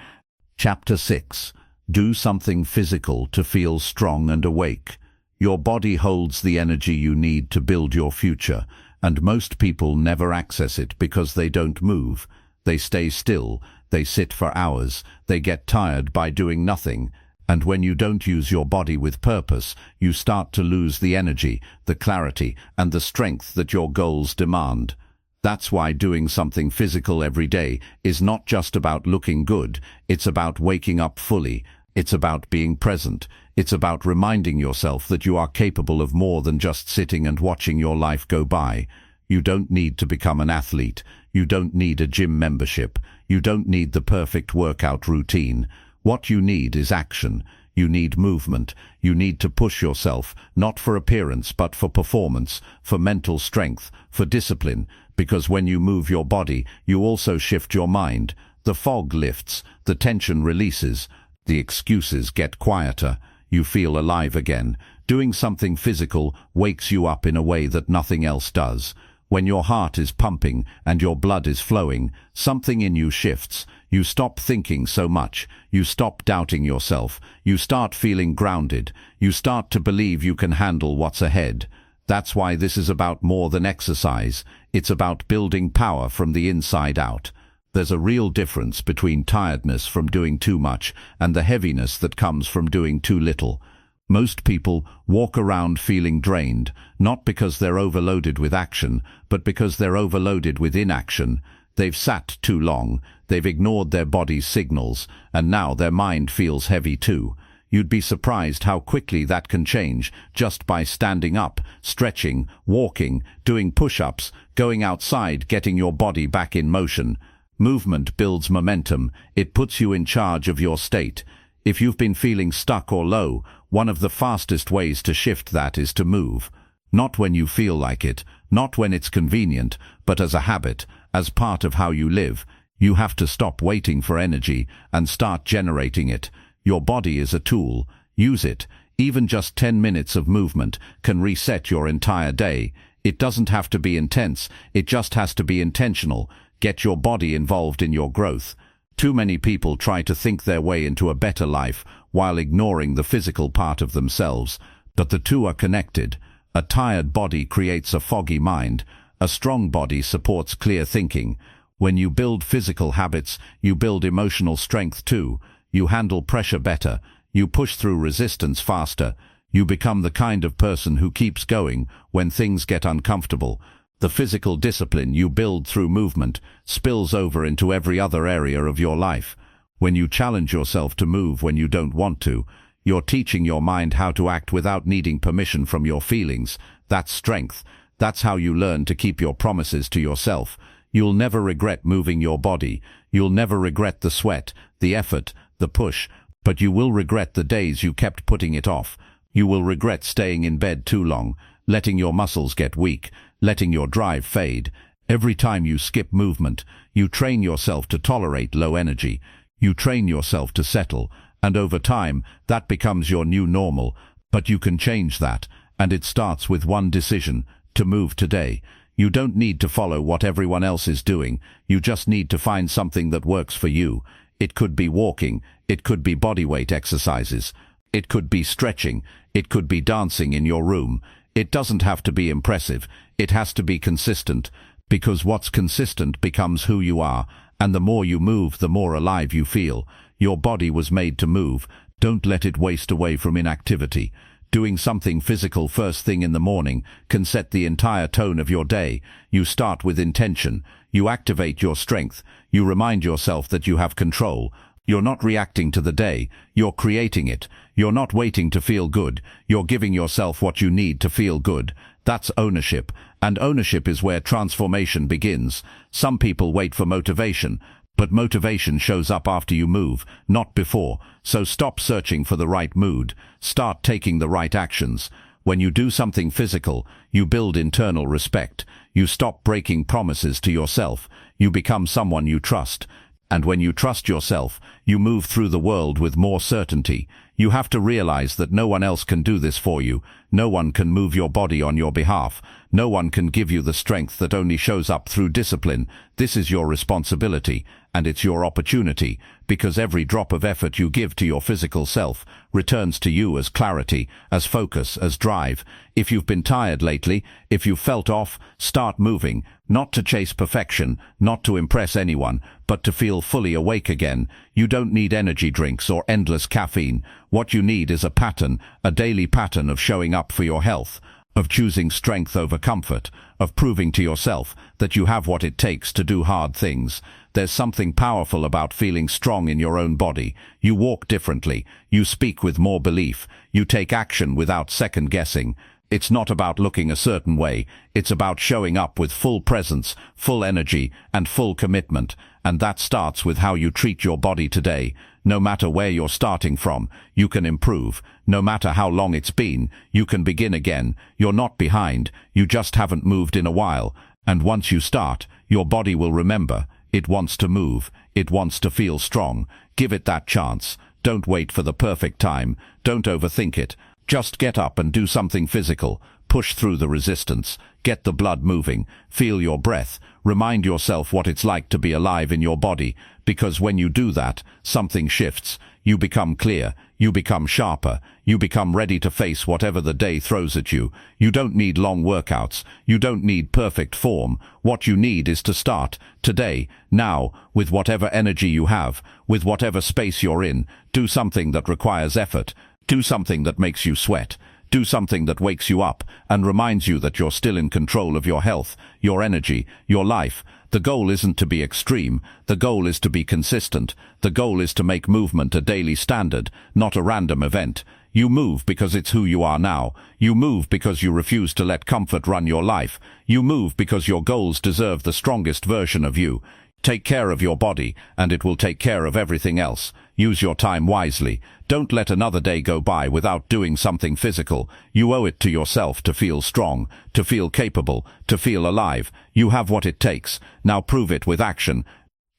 Chapter 6. Do something physical to feel strong and awake. Your body holds the energy you need to build your future, and most people never access it because they don't move. They stay still, they sit for hours, they get tired by doing nothing. And when you don't use your body with purpose, you start to lose the energy, the clarity, and the strength that your goals demand. That's why doing something physical every day is not just about looking good, it's about waking up fully. It's about being present. It's about reminding yourself that you are capable of more than just sitting and watching your life go by. You don't need to become an athlete. You don't need a gym membership. You don't need the perfect workout routine. What you need is action. You need movement. You need to push yourself, not for appearance, but for performance, for mental strength, for discipline. Because when you move your body, you also shift your mind. The fog lifts, the tension releases, the excuses get quieter. You feel alive again. Doing something physical wakes you up in a way that nothing else does. When your heart is pumping and your blood is flowing, something in you shifts. You stop thinking so much. You stop doubting yourself. You start feeling grounded. You start to believe you can handle what's ahead. That's why this is about more than exercise. It's about building power from the inside out. There's a real difference between tiredness from doing too much and the heaviness that comes from doing too little. Most people walk around feeling drained, not because they're overloaded with action, but because they're overloaded with inaction. They've sat too long, they've ignored their body's signals, and now their mind feels heavy too. You'd be surprised how quickly that can change just by standing up, stretching, walking, doing push-ups, going outside, getting your body back in motion. Movement builds momentum. It puts you in charge of your state. If you've been feeling stuck or low, one of the fastest ways to shift that is to move. Not when you feel like it, not when it's convenient, but as a habit, as part of how you live. You have to stop waiting for energy and start generating it. Your body is a tool. Use it. Even just 10 minutes of movement can reset your entire day. It doesn't have to be intense. It just has to be intentional. Get your body involved in your growth. Too many people try to think their way into a better life while ignoring the physical part of themselves. But the two are connected. A tired body creates a foggy mind. A strong body supports clear thinking. When you build physical habits, you build emotional strength too. You handle pressure better. You push through resistance faster. You become the kind of person who keeps going when things get uncomfortable. The physical discipline you build through movement spills over into every other area of your life. When you challenge yourself to move when you don't want to, you're teaching your mind how to act without needing permission from your feelings. That's strength. That's how you learn to keep your promises to yourself. You'll never regret moving your body. You'll never regret the sweat, the effort, the push, but you will regret the days you kept putting it off. You will regret staying in bed too long, letting your muscles get weak, letting your drive fade. Every time you skip movement, you train yourself to tolerate low energy. You train yourself to settle, and over time, that becomes your new normal. But you can change that, and it starts with one decision: to move today. You don't need to follow what everyone else is doing. You just need to find something that works for you. It could be walking. It could be bodyweight exercises. It could be stretching. It could be dancing in your room. It doesn't have to be impressive. It has to be consistent, because what's consistent becomes who you are, and the more you move, the more alive you feel. Your body was made to move. Don't let it waste away from inactivity. Doing something physical first thing in the morning can set the entire tone of your day. You start with intention. You activate your strength. You remind yourself that you have control. You're not reacting to the day. You're creating it. You're not waiting to feel good. You're giving yourself what you need to feel good. That's ownership. And ownership is where transformation begins. Some people wait for motivation, but motivation shows up after you move, not before. So stop searching for the right mood. Start taking the right actions. When you do something physical, you build internal respect. You stop breaking promises to yourself. You become someone you trust. And when you trust yourself, you move through the world with more certainty. You have to realize that no one else can do this for you. No one can move your body on your behalf. No one can give you the strength that only shows up through discipline. This is your responsibility, and it's your opportunity, because every drop of effort you give to your physical self returns to you as clarity, as focus, as drive. If you've been tired lately, if you've felt off, start moving, not to chase perfection, not to impress anyone, but to feel fully awake again. You don't need energy drinks or endless caffeine. What you need is a pattern, a daily pattern of showing up for your health, of choosing strength over comfort, of proving to yourself that you have what it takes to do hard things. There's something powerful about feeling strong in your own body. You walk differently. You speak with more belief. You take action without second-guessing. It's not about looking a certain way. It's about showing up with full presence, full energy, and full commitment. And that starts with how you treat your body today. No matter where you're starting from, you can improve. No matter how long it's been, you can begin again. You're not behind. You just haven't moved in a while. And once you start, your body will remember. It wants to move. It wants to feel strong. Give it that chance. Don't wait for the perfect time. Don't overthink it. Just get up and do something physical. Push through the resistance. Get the blood moving. Feel your breath. Remind yourself what it's like to be alive in your body, because when you do that, something shifts. You become clear. You become sharper. You become ready to face whatever the day throws at you. You don't need long workouts. You don't need perfect form. What you need is to start, today, now, with whatever energy you have, with whatever space you're in. Do something that requires effort. Do something that makes you sweat. Do something that wakes you up and reminds you that you're still in control of your health, your energy, your life. The goal isn't to be extreme. The goal is to be consistent. The goal is to make movement a daily standard, not a random event. You move because it's who you are now. You move because you refuse to let comfort run your life. You move because your goals deserve the strongest version of you. Take care of your body, and it will take care of everything else. Use your time wisely. Don't let another day go by without doing something physical. You owe it to yourself to feel strong, to feel capable, to feel alive. You have what it takes. Now prove it with action.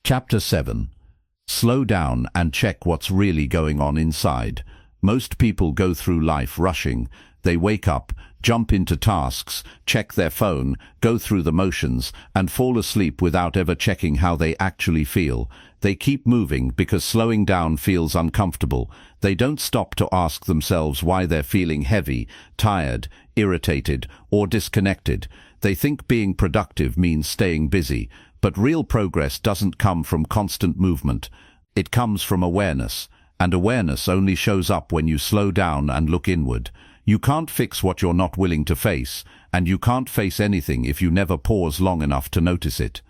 Chapter 7. Slow down and check what's really going on inside. Most people go through life rushing. They wake up, jump into tasks, check their phone, go through the motions, and fall asleep without ever checking how they actually feel. They keep moving because slowing down feels uncomfortable. They don't stop to ask themselves why they're feeling heavy, tired, irritated, or disconnected. They think being productive means staying busy, but real progress doesn't come from constant movement. It comes from awareness, and awareness only shows up when you slow down and look inward. You can't fix what you're not willing to face, and you can't face anything if you never pause long enough to notice it.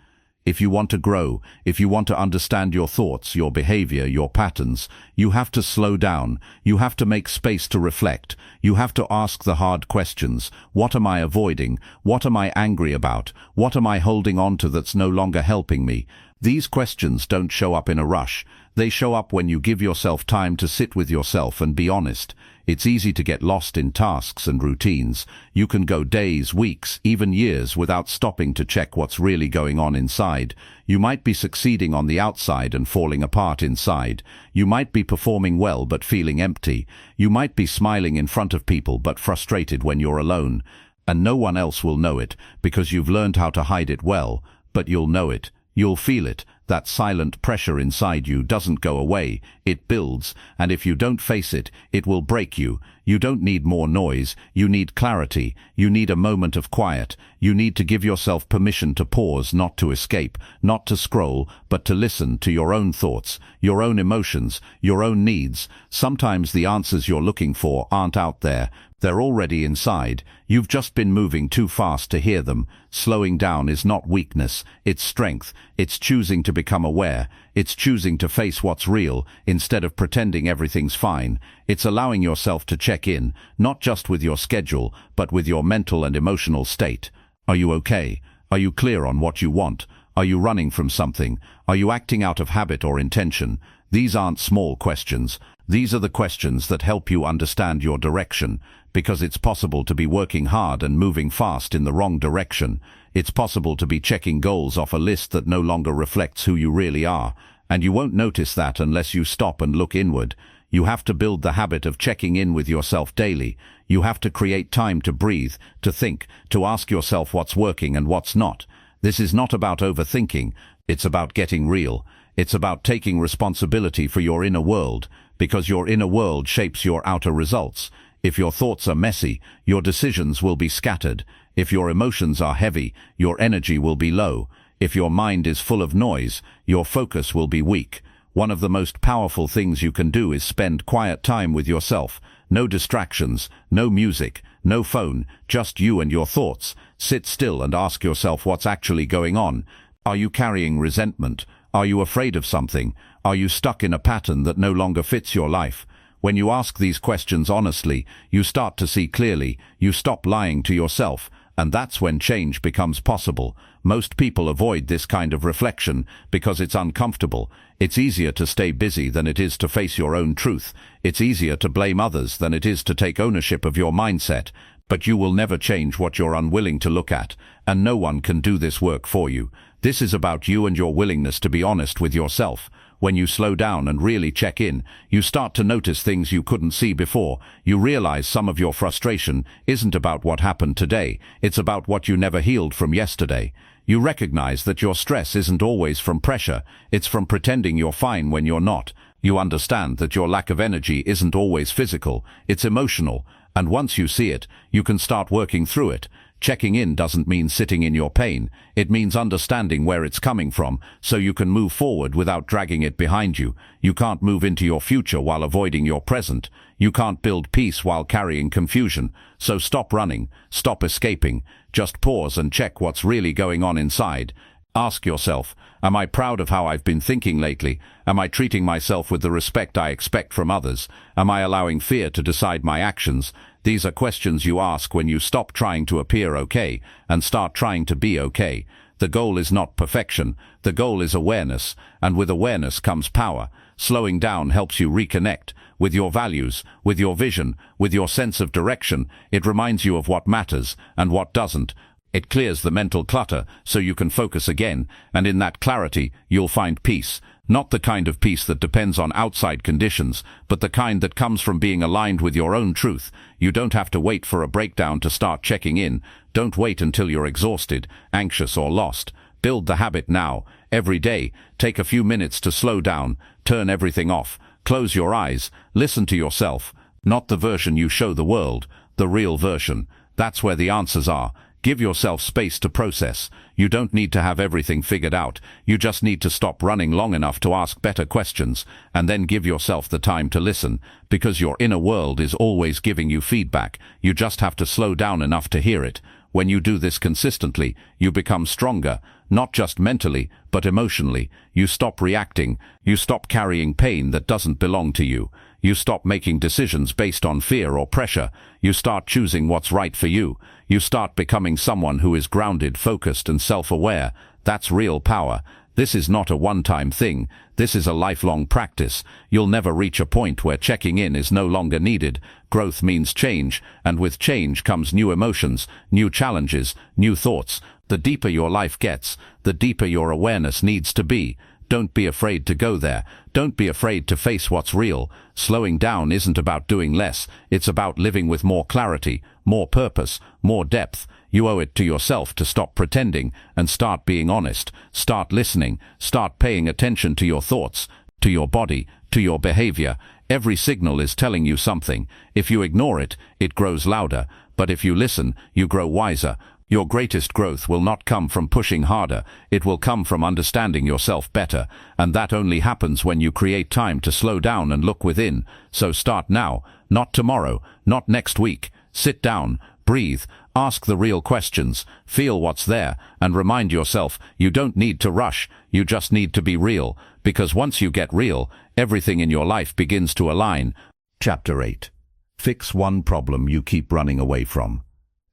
If you want to grow, if you want to understand your thoughts, your behavior, your patterns, you have to slow down. You have to make space to reflect. You have to ask the hard questions. What am I avoiding? What am I angry about? What am I holding on to that's no longer helping me? These questions don't show up in a rush. They show up when you give yourself time to sit with yourself and be honest. It's easy to get lost in tasks and routines. You can go days, weeks, even years without stopping to check what's really going on inside. You might be succeeding on the outside and falling apart inside. You might be performing well but feeling empty. You might be smiling in front of people but frustrated when you're alone. And no one else will know it because you've learned how to hide it well, but you'll know it. You'll feel it. That silent pressure inside you doesn't go away. It builds, and if you don't face it, it will break you. You don't need more noise. You need clarity. You need a moment of quiet. You need to give yourself permission to pause, not to escape, not to scroll, but to listen to your own thoughts, your own emotions, your own needs. Sometimes the answers you're looking for aren't out there. They're already inside. You've just been moving too fast to hear them. Slowing down is not weakness, it's strength. It's choosing to become aware. It's choosing to face what's real instead of pretending everything's fine. It's allowing yourself to check in, not just with your schedule, but with your mental and emotional state. Are you okay? Are you clear on what you want? Are you running from something? Are you acting out of habit or intention? These aren't small questions. These are the questions that help you understand your direction, because it's possible to be working hard and moving fast in the wrong direction. It's possible to be checking goals off a list that no longer reflects who you really are, and you won't notice that unless you stop and look inward. You have to build the habit of checking in with yourself daily. You have to create time to breathe, to think, to ask yourself what's working and what's not. This is not about overthinking. It's about getting real. It's about taking responsibility for your inner world, because your inner world shapes your outer results. If your thoughts are messy, your decisions will be scattered. If your emotions are heavy, your energy will be low. If your mind is full of noise, your focus will be weak. One of the most powerful things you can do is spend quiet time with yourself. No distractions, no music, no phone, just you and your thoughts. Sit still and ask yourself what's actually going on. Are you carrying resentment? Are you afraid of something? Are you stuck in a pattern that no longer fits your life? When you ask these questions honestly, you start to see clearly. You stop lying to yourself, and that's when change becomes possible. Most people avoid this kind of reflection because it's uncomfortable. It's easier to stay busy than it is to face your own truth. It's easier to blame others than it is to take ownership of your mindset. But you will never change what you're unwilling to look at, and no one can do this work for you. This is about you and your willingness to be honest with yourself. When you slow down and really check in, you start to notice things you couldn't see before. You realize some of your frustration isn't about what happened today. It's about what you never healed from yesterday. You recognize that your stress isn't always from pressure. It's from pretending you're fine when you're not. You understand that your lack of energy isn't always physical. It's emotional. And once you see it, you can start working through it. Checking in doesn't mean sitting in your pain. It means understanding where it's coming from, so you can move forward without dragging it behind you. You can't move into your future while avoiding your present. You can't build peace while carrying confusion. So stop running, stop escaping. Just pause and check what's really going on inside. Ask yourself, am I proud of how I've been thinking lately? Am I treating myself with the respect I expect from others? Am I allowing fear to decide my actions? These are questions you ask when you stop trying to appear okay and start trying to be okay. The goal is not perfection. The goal is awareness, and with awareness comes power. Slowing down helps you reconnect with your values, with your vision, with your sense of direction. It reminds you of what matters and what doesn't. It clears the mental clutter so you can focus again, and in that clarity you'll find peace. Not the kind of peace that depends on outside conditions, but the kind that comes from being aligned with your own truth. You don't have to wait for a breakdown to start checking in. Don't wait until you're exhausted, anxious or lost. Build the habit now. Every day, take a few minutes to slow down, turn everything off, close your eyes, listen to yourself. Not the version you show the world, the real version. That's where the answers are. Give yourself space to process. You don't need to have everything figured out. You just need to stop running long enough to ask better questions, and then give yourself the time to listen, because your inner world is always giving you feedback. You just have to slow down enough to hear it. When you do this consistently, you become stronger, not just mentally, but emotionally. You stop reacting. You stop carrying pain that doesn't belong to you. You stop making decisions based on fear or pressure. You start choosing what's right for you. You start becoming someone who is grounded, focused, and self-aware. That's real power. This is not a one-time thing. This is a lifelong practice. You'll never reach a point where checking in is no longer needed. Growth means change, and with change comes new emotions, new challenges, new thoughts. The deeper your life gets, the deeper your awareness needs to be. Don't be afraid to go there. Don't be afraid to face what's real. Slowing down isn't about doing less. It's about living with more clarity, more purpose, more depth. You owe it to yourself to stop pretending and start being honest. Start listening. Start paying attention to your thoughts, to your body, to your behavior. Every signal is telling you something. If you ignore it, it grows louder. But if you listen, you grow wiser. Your greatest growth will not come from pushing harder. It will come from understanding yourself better. And that only happens when you create time to slow down and look within. So start now, not tomorrow, not next week. Sit down, breathe, ask the real questions, feel what's there, and remind yourself you don't need to rush. You just need to be real. Because once you get real, everything in your life begins to align. Chapter 8. Fix one problem you keep running away from.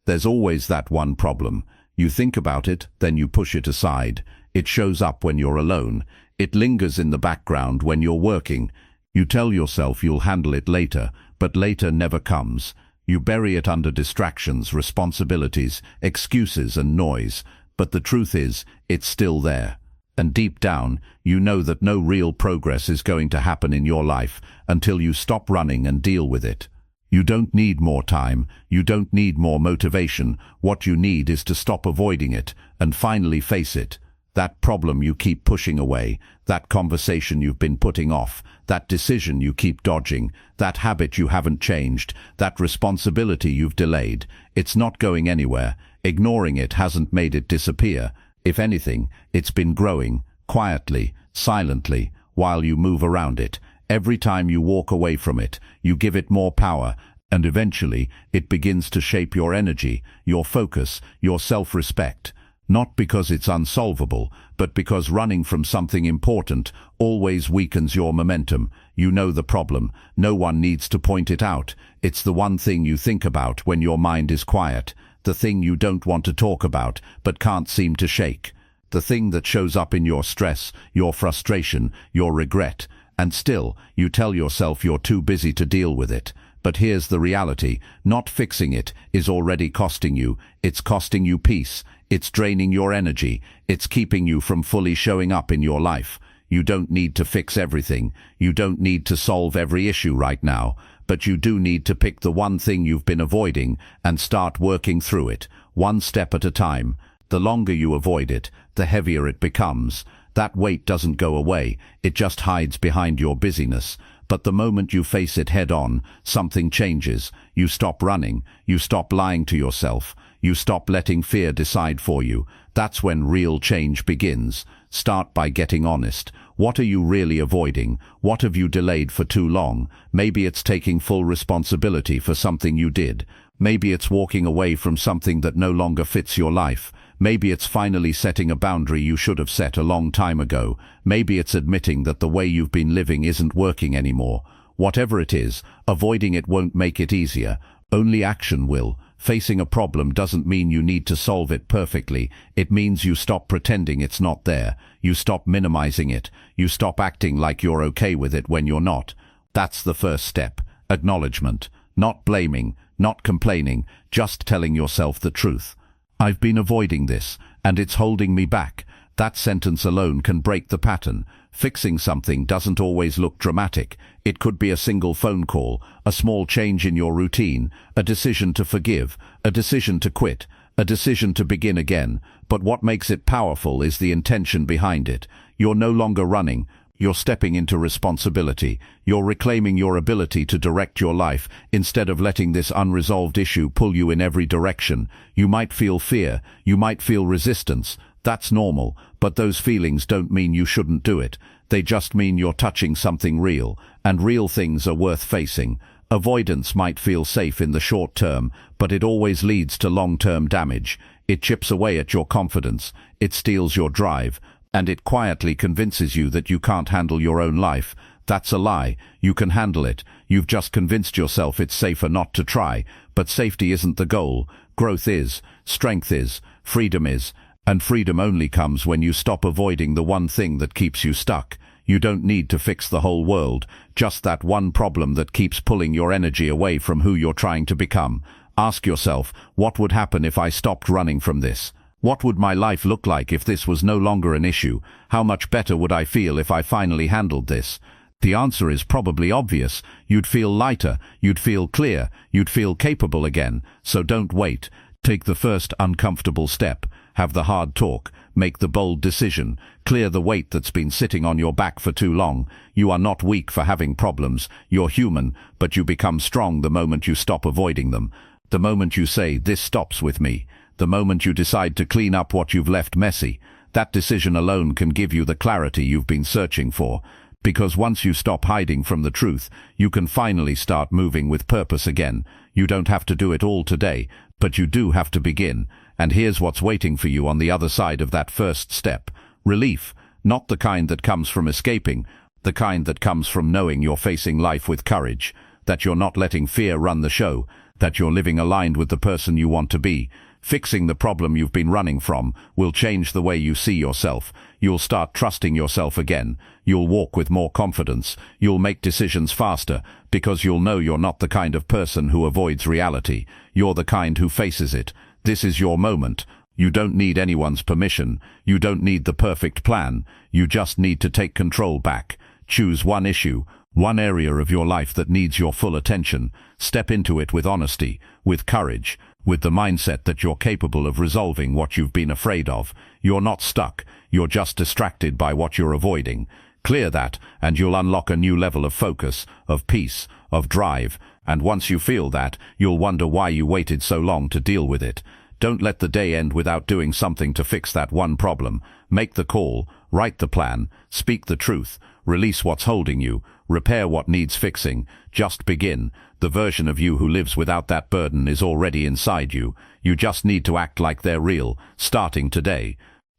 There's always that one problem. You think about it, then you push it aside. It shows up when you're alone. It lingers in the background when you're working. You tell yourself you'll handle it later, but later never comes. You bury it under distractions, responsibilities, excuses and noise. But the truth is, it's still there. And deep down, you know that no real progress is going to happen in your life until you stop running and deal with it. You don't need more time. You don't need more motivation. What you need is to stop avoiding it and finally face it. That problem you keep pushing away, that conversation you've been putting off, that decision you keep dodging, that habit you haven't changed, that responsibility you've delayed. It's not going anywhere. Ignoring it hasn't made it disappear. If anything, it's been growing, quietly, silently, while you move around it. Every time you walk away from it, you give it more power, and eventually it begins to shape your energy, your focus, your self-respect. Not because it's unsolvable, but because running from something important always weakens your momentum. You know the problem. No one needs to point it out. It's the one thing you think about when your mind is quiet. The thing you don't want to talk about, but can't seem to shake. The thing that shows up in your stress, your frustration, your regret. And still, you tell yourself you're too busy to deal with it. But here's the reality. Not fixing it is already costing you. It's costing you peace. It's draining your energy. It's keeping you from fully showing up in your life. You don't need to fix everything. You don't need to solve every issue right now. But you do need to pick the one thing you've been avoiding and start working through it, one step at a time. The longer you avoid it, the heavier it becomes. That weight doesn't go away, it just hides behind your busyness. But the moment you face it head-on, something changes. You stop running, you stop lying to yourself, you stop letting fear decide for you. That's when real change begins. Start by getting honest. What are you really avoiding? What have you delayed for too long? Maybe it's taking full responsibility for something you did. Maybe it's walking away from something that no longer fits your life. Maybe it's finally setting a boundary you should have set a long time ago. Maybe it's admitting that the way you've been living isn't working anymore. Whatever it is, avoiding it won't make it easier. Only action will. Facing a problem doesn't mean you need to solve it perfectly. It means you stop pretending it's not there. You stop minimizing it. You stop acting like you're okay with it when you're not. That's the first step. Acknowledgement. Not blaming, not complaining, just telling yourself the truth. I've been avoiding this, and it's holding me back. That sentence alone can break the pattern. Fixing something doesn't always look dramatic. It could be a single phone call, a small change in your routine, a decision to forgive, a decision to quit, a decision to begin again. But what makes it powerful is the intention behind it. You're no longer running. You're stepping into responsibility. You're reclaiming your ability to direct your life instead of letting this unresolved issue pull you in every direction. You might feel fear. You might feel resistance. That's normal, but those feelings don't mean you shouldn't do it. They just mean you're touching something real, and real things are worth facing. Avoidance might feel safe in the short term, but it always leads to long-term damage. It chips away at your confidence. It steals your drive. And it quietly convinces you that you can't handle your own life. That's a lie. You can handle it. You've just convinced yourself it's safer not to try. But safety isn't the goal. Growth is. Strength is. Freedom is. And freedom only comes when you stop avoiding the one thing that keeps you stuck. You don't need to fix the whole world. Just that one problem that keeps pulling your energy away from who you're trying to become. Ask yourself, what would happen if I stopped running from this? What would my life look like if this was no longer an issue? How much better would I feel if I finally handled this? The answer is probably obvious. You'd feel lighter, you'd feel clear, you'd feel capable again. So don't wait. Take the first uncomfortable step. Have the hard talk. Make the bold decision. Clear the weight that's been sitting on your back for too long. You are not weak for having problems. You're human, but you become strong the moment you stop avoiding them. The moment you say, this stops with me. The moment you decide to clean up what you've left messy. That decision alone can give you the clarity you've been searching for. Because once you stop hiding from the truth, you can finally start moving with purpose again. You don't have to do it all today, but you do have to begin. And here's what's waiting for you on the other side of that first step. Relief. Not the kind that comes from escaping. The kind that comes from knowing you're facing life with courage. That you're not letting fear run the show. That you're living aligned with the person you want to be. Fixing the problem you've been running from will change the way you see yourself. You'll start trusting yourself again. You'll walk with more confidence. You'll make decisions faster because you'll know you're not the kind of person who avoids reality. You're the kind who faces it. This is your moment. You don't need anyone's permission. You don't need the perfect plan. You just need to take control back. Choose one issue, one area of your life that needs your full attention. Step into it with honesty, with courage, with the mindset that you're capable of resolving what you've been afraid of. You're not stuck. You're just distracted by what you're avoiding. Clear that, and you'll unlock a new level of focus, of peace, of drive. And once you feel that, you'll wonder why you waited so long to deal with it. Don't let the day end without doing something to fix that one problem. Make the call, write the plan, speak the truth, release what's holding you, repair what needs fixing. Just begin. The version of you who lives without that burden is already inside you. You just need to act like they're real, starting today.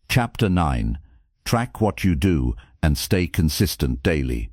Chapter 9. Track what you do and stay consistent daily.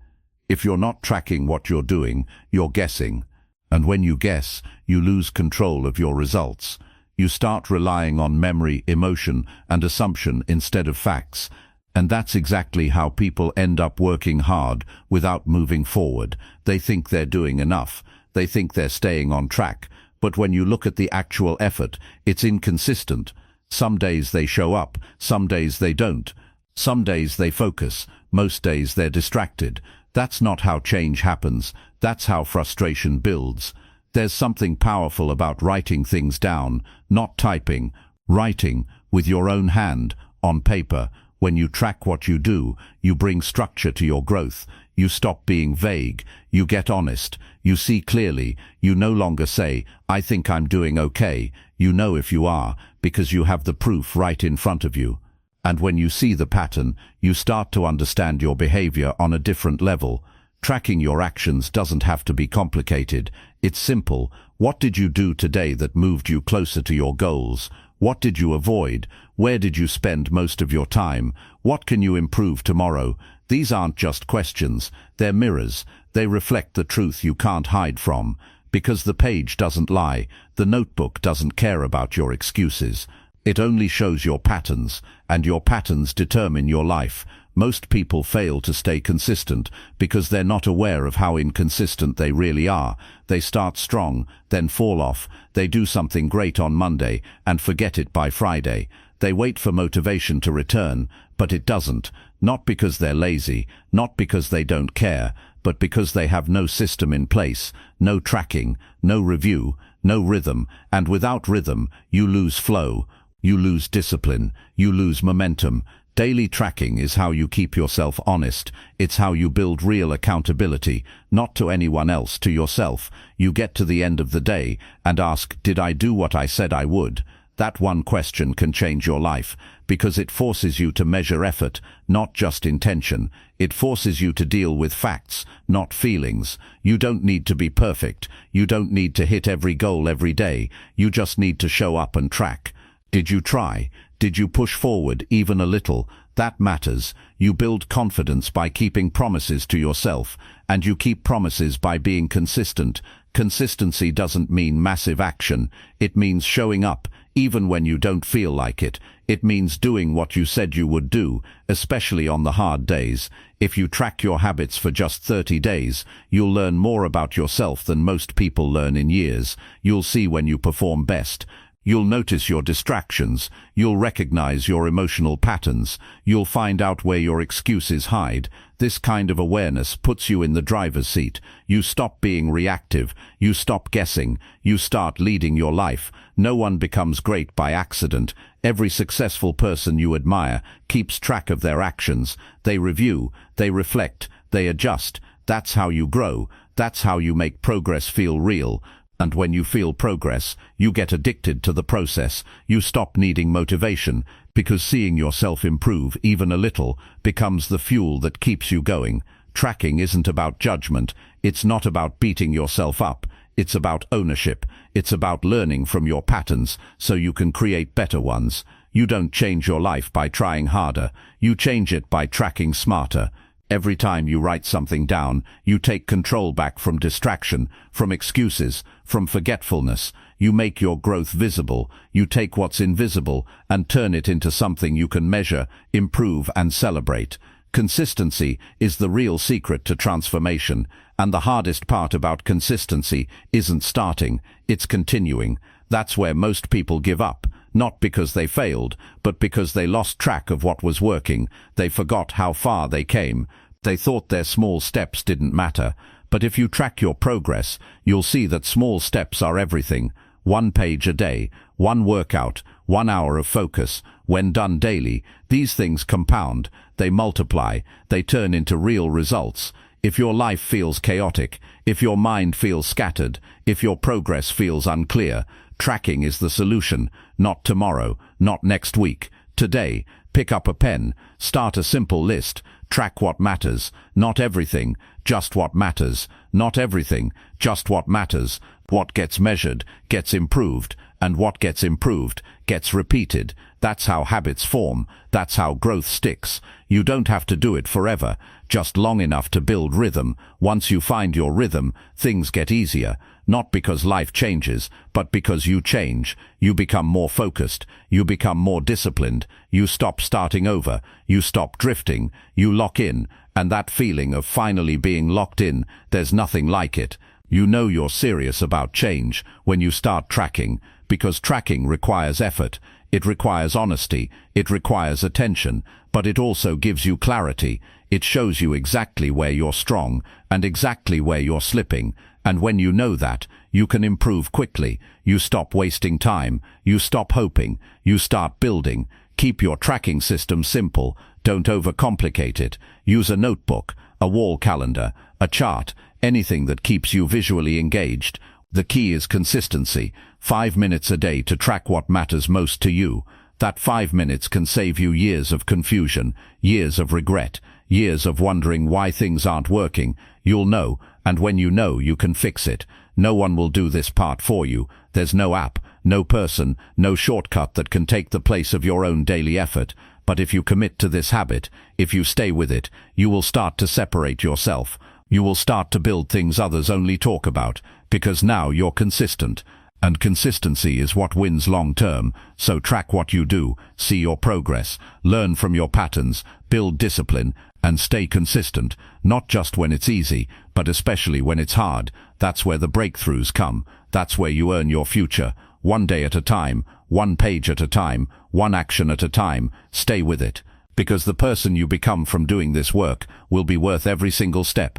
If you're not tracking what you're doing, you're guessing. And when you guess, you lose control of your results. You start relying on memory, emotion, and assumption instead of facts. And that's exactly how people end up working hard without moving forward. They think they're doing enough. They think they're staying on track. But when you look at the actual effort, it's inconsistent. Some days they show up, some days they don't. Some days they focus, most days they're distracted. That's not how change happens. That's how frustration builds. There's something powerful about writing things down, not typing. Writing, with your own hand, on paper. When you track what you do, you bring structure to your growth. You stop being vague. You get honest. You see clearly. You no longer say, I think I'm doing okay. You know if you are, because you have the proof right in front of you. And when you see the pattern, you start to understand your behavior on a different level. Tracking your actions doesn't have to be complicated. It's simple. What did you do today that moved you closer to your goals? What did you avoid? Where did you spend most of your time? What can you improve tomorrow? These aren't just questions, they're mirrors. They reflect the truth you can't hide from. Because the page doesn't lie, the notebook doesn't care about your excuses. It only shows your patterns, and your patterns determine your life. Most people fail to stay consistent because they're not aware of how inconsistent they really are. They start strong, then fall off. They do something great on Monday and forget it by Friday. They wait for motivation to return, but it doesn't. Not because they're lazy, not because they don't care, but because they have no system in place, no tracking, no review, no rhythm, and without rhythm, you lose flow, you lose discipline, you lose momentum. Daily tracking is how you keep yourself honest. It's how you build real accountability, not to anyone else, to yourself. You get to the end of the day and ask, did I do what I said I would? That one question can change your life, because it forces you to measure effort, not just intention. It forces you to deal with facts, not feelings. You don't need to be perfect. You don't need to hit every goal every day. You just need to show up and track. Did you try? Did you push forward even a little? That matters. You build confidence by keeping promises to yourself, and you keep promises by being consistent. Consistency doesn't mean massive action. It means showing up, even when you don't feel like it. It means doing what you said you would do, especially on the hard days. If you track your habits for just 30 days, you'll learn more about yourself than most people learn in years. You'll see when you perform best. You'll notice your distractions. You'll recognize your emotional patterns. You'll find out where your excuses hide. This kind of awareness puts you in the driver's seat. You stop being reactive. You stop guessing. You start leading your life. No one becomes great by accident. Every successful person you admire keeps track of their actions. They review. They reflect. They adjust. That's how you grow. That's how you make progress feel real. And when you feel progress, you get addicted to the process. You stop needing motivation, because seeing yourself improve, even a little, becomes the fuel that keeps you going. Tracking isn't about judgment. It's not about beating yourself up. It's about ownership. It's about learning from your patterns so you can create better ones. You don't change your life by trying harder. You change it by tracking smarter. Every time you write something down, you take control back from distraction, from excuses, from forgetfulness. You make your growth visible. You take what's invisible and turn it into something you can measure, improve, and celebrate. Consistency is the real secret to transformation, and the hardest part about consistency isn't starting, it's continuing. That's where most people give up. Not because they failed, but because they lost track of what was working. They forgot how far they came. They thought their small steps didn't matter. But if you track your progress, you'll see that small steps are everything. 1 page a day, 1 workout, 1 hour of focus. When done daily, these things compound. They multiply. They turn into real results. If your life feels chaotic, if your mind feels scattered, if your progress feels unclear, tracking is the solution. Not tomorrow, not next week. Today, pick up a pen, start a simple list, track what matters. Not everything, just what matters. Not everything, just what matters. What gets measured gets improved, and what gets improved gets repeated. That's how habits form. That's how growth sticks. You don't have to do it forever, just long enough to build rhythm. Once you find your rhythm, things get easier. Not because life changes, but because you change. You become more focused. You become more disciplined. You stop starting over. You stop drifting. You lock in. And that feeling of finally being locked in, there's nothing like it. You know you're serious about change when you start tracking, because tracking requires effort. It requires honesty. It requires attention. But it also gives you clarity. It shows you exactly where you're strong and exactly where you're slipping. And when you know that, you can improve quickly. You stop wasting time. You stop hoping. You start building. Keep your tracking system simple. Don't overcomplicate it. Use a notebook, a wall calendar, a chart, anything that keeps you visually engaged. The key is consistency. 5 minutes a day to track what matters most to you. That 5 minutes can save you years of confusion, years of regret, years of wondering why things aren't working. You'll know, and when you know, you can fix it. No one will do this part for you. There's no app, no person, no shortcut that can take the place of your own daily effort. But if you commit to this habit, if you stay with it, you will start to separate yourself. You will start to build things others only talk about, because now you're consistent. And consistency is what wins long term. So track what you do, see your progress, learn from your patterns, build discipline, and stay consistent, not just when it's easy, but especially when it's hard. That's where the breakthroughs come. That's where you earn your future. One day at a time, one page at a time, one action at a time. Stay with it. Because the person you become from doing this work will be worth every single step.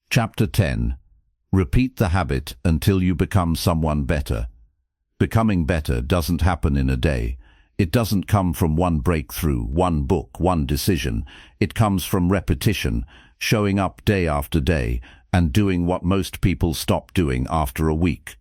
Chapter 10. Repeat the habit until you become someone better. Becoming better doesn't happen in a day. It doesn't come from one breakthrough, one book, one decision. It comes from repetition, showing up day after day, and doing what most people stop doing after a week.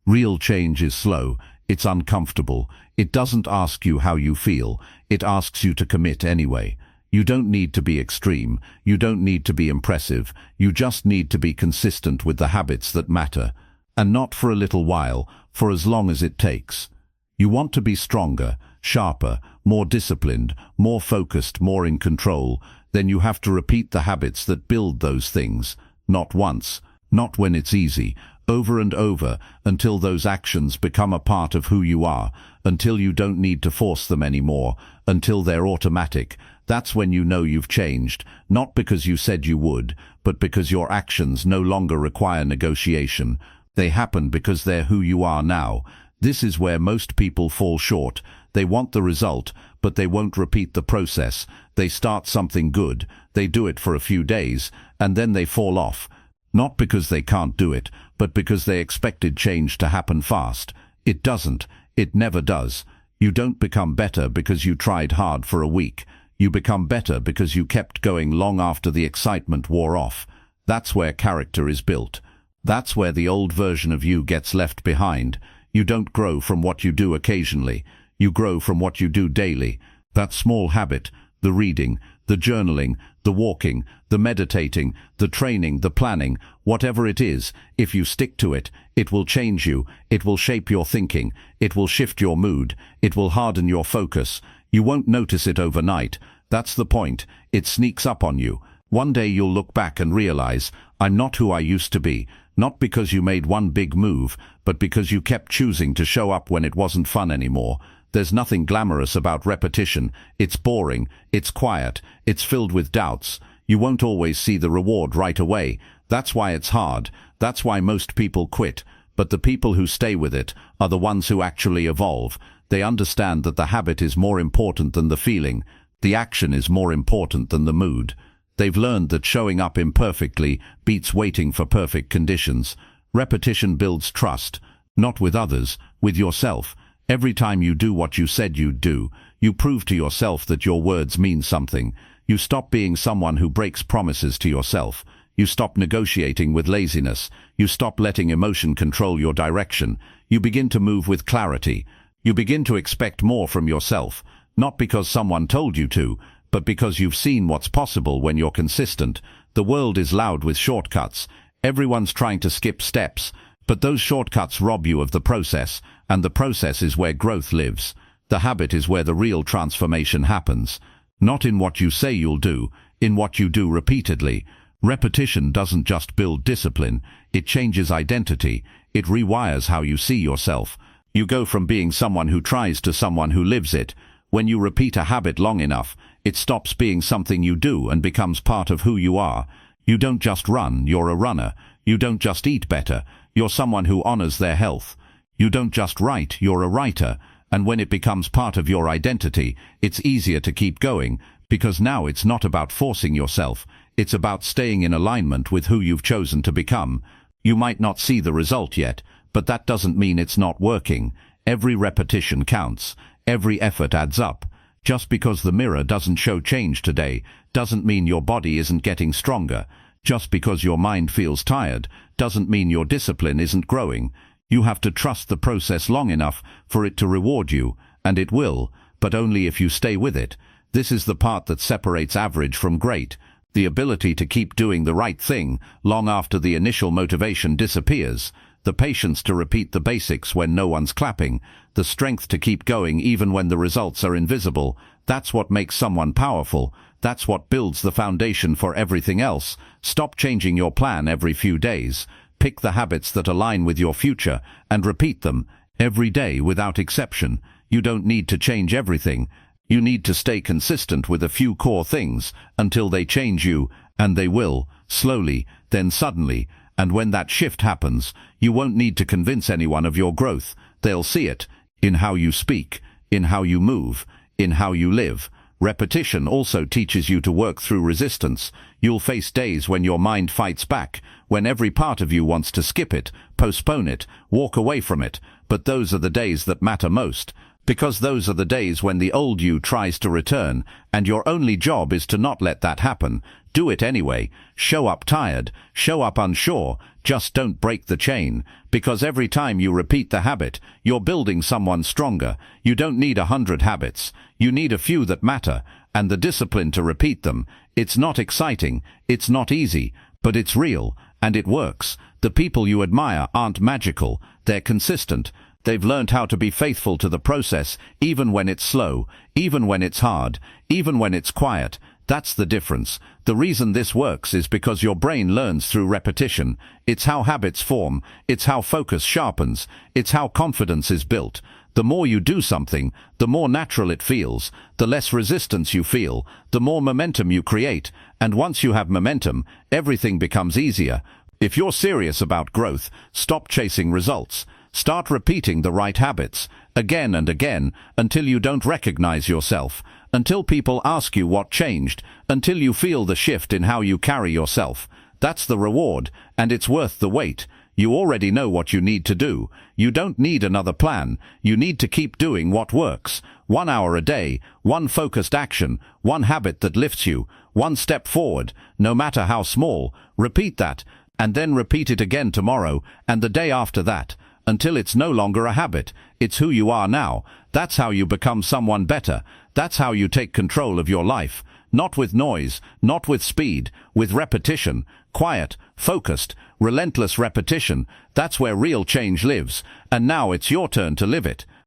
Real change is slow. It's uncomfortable. It doesn't ask you how you feel. It asks you to commit anyway. You don't need to be extreme. You don't need to be impressive. You just need to be consistent with the habits that matter. And not for a little while, for as long as it takes. You want to be stronger, sharper, more disciplined, more focused, more in control. Then you have to repeat the habits that build those things. Not once, not when it's easy, over and over, until those actions become a part of who you are, until you don't need to force them anymore, until they're automatic. That's when you know you've changed, not because you said you would, but because your actions no longer require negotiation. They happen because they're who you are now. This is where most people fall short. They want the result, but they won't repeat the process. They start something good, they do it for a few days, and then they fall off. Not because they can't do it, but because they expected change to happen fast. It doesn't. It never does. You don't become better because you tried hard for a week. You become better because you kept going long after the excitement wore off. That's where character is built. That's where the old version of you gets left behind. You don't grow from what you do occasionally. You grow from what you do daily. That small habit, the reading, the journaling, the walking, the meditating, the training, the planning, whatever it is, if you stick to it, it will change you, it will shape your thinking, it will shift your mood, it will harden your focus. You won't notice it overnight. That's the point. It sneaks up on you. One day you'll look back and realize, I'm not who I used to be, not because you made one big move, but because you kept choosing to show up when it wasn't fun anymore. There's nothing glamorous about repetition. It's boring, it's quiet, it's filled with doubts. You won't always see the reward right away. That's why it's hard. That's why most people quit. But the people who stay with it are the ones who actually evolve. They understand that the habit is more important than the feeling. The action is more important than the mood. They've learned that showing up imperfectly beats waiting for perfect conditions. Repetition builds trust, not with others, with yourself. Every time you do what you said you'd do, you prove to yourself that your words mean something. You stop being someone who breaks promises to yourself. You stop negotiating with laziness. You stop letting emotion control your direction. You begin to move with clarity. You begin to expect more from yourself, not because someone told you to, but because you've seen what's possible when you're consistent. The world is loud with shortcuts. Everyone's trying to skip steps, but those shortcuts rob you of the process, and the process is where growth lives. The habit is where the real transformation happens. Not in what you say you'll do, in what you do repeatedly. Repetition doesn't just build discipline, it changes identity. It rewires how you see yourself. You go from being someone who tries to someone who lives it. When you repeat a habit long enough, it stops being something you do and becomes part of who you are. You don't just run, you're a runner. You don't just eat better, you're someone who honors their health. You don't just write, you're a writer. And when it becomes part of your identity, it's easier to keep going, because now it's not about forcing yourself. It's about staying in alignment with who you've chosen to become. You might not see the result yet, but that doesn't mean it's not working. Every repetition counts. Every effort adds up. Just because the mirror doesn't show change today doesn't mean your body isn't getting stronger. Just because your mind feels tired doesn't mean your discipline isn't growing. You have to trust the process long enough for it to reward you, and it will, but only if you stay with it. This is the part that separates average from great. The ability to keep doing the right thing long after the initial motivation disappears. the patience to repeat the basics when no one's clapping, the strength to keep going even when the results are invisible. That's what makes someone powerful. That's what builds the foundation for everything else. Stop changing your plan every few days. Pick the habits that align with your future and repeat them every day without exception. You don't need to change everything. You need to stay consistent with a few core things until they change you, and they will, slowly, then suddenly. And when that shift happens, you won't need to convince anyone of your growth. They'll see it in how you speak, in how you move, in how you live. Repetition also teaches you to work through resistance. You'll face days when your mind fights back, when every part of you wants to skip it, postpone it, walk away from it. But those are the days that matter most, because those are the days when the old you tries to return, and your only job is to not let that happen. Do it anyway. Show up tired, show up unsure, just don't break the chain, because every time you repeat the habit, you're building someone stronger. You don't need 100 habits. You need a few that matter, and the discipline to repeat them. It's not exciting, it's not easy, but it's real, and it works. The people you admire aren't magical, they're consistent. They've learned how to be faithful to the process, even when it's slow, even when it's hard, even when it's quiet. That's the difference. The reason this works is because your brain learns through repetition. It's how habits form. It's how focus sharpens. It's how confidence is built. The more you do something, the more natural it feels. The less resistance you feel, the more momentum you create. And once you have momentum, everything becomes easier. If you're serious about growth, stop chasing results. Start repeating the right habits, again and again, until you don't recognize yourself, until people ask you what changed, until you feel the shift in how you carry yourself. That's the reward, and it's worth the wait. You already know what you need to do. You don't need another plan. You need to keep doing what works. 1 hour a day, one focused action, one habit that lifts you, one step forward, no matter how small. Repeat that, and then repeat it again tomorrow, and the day after that, until it's no longer a habit. It's who you are now. That's how you become someone better. That's how you take control of your life. Not with noise, not with speed, with repetition. Quiet, focused, relentless repetition. That's where real change lives. And now it's your turn to live it.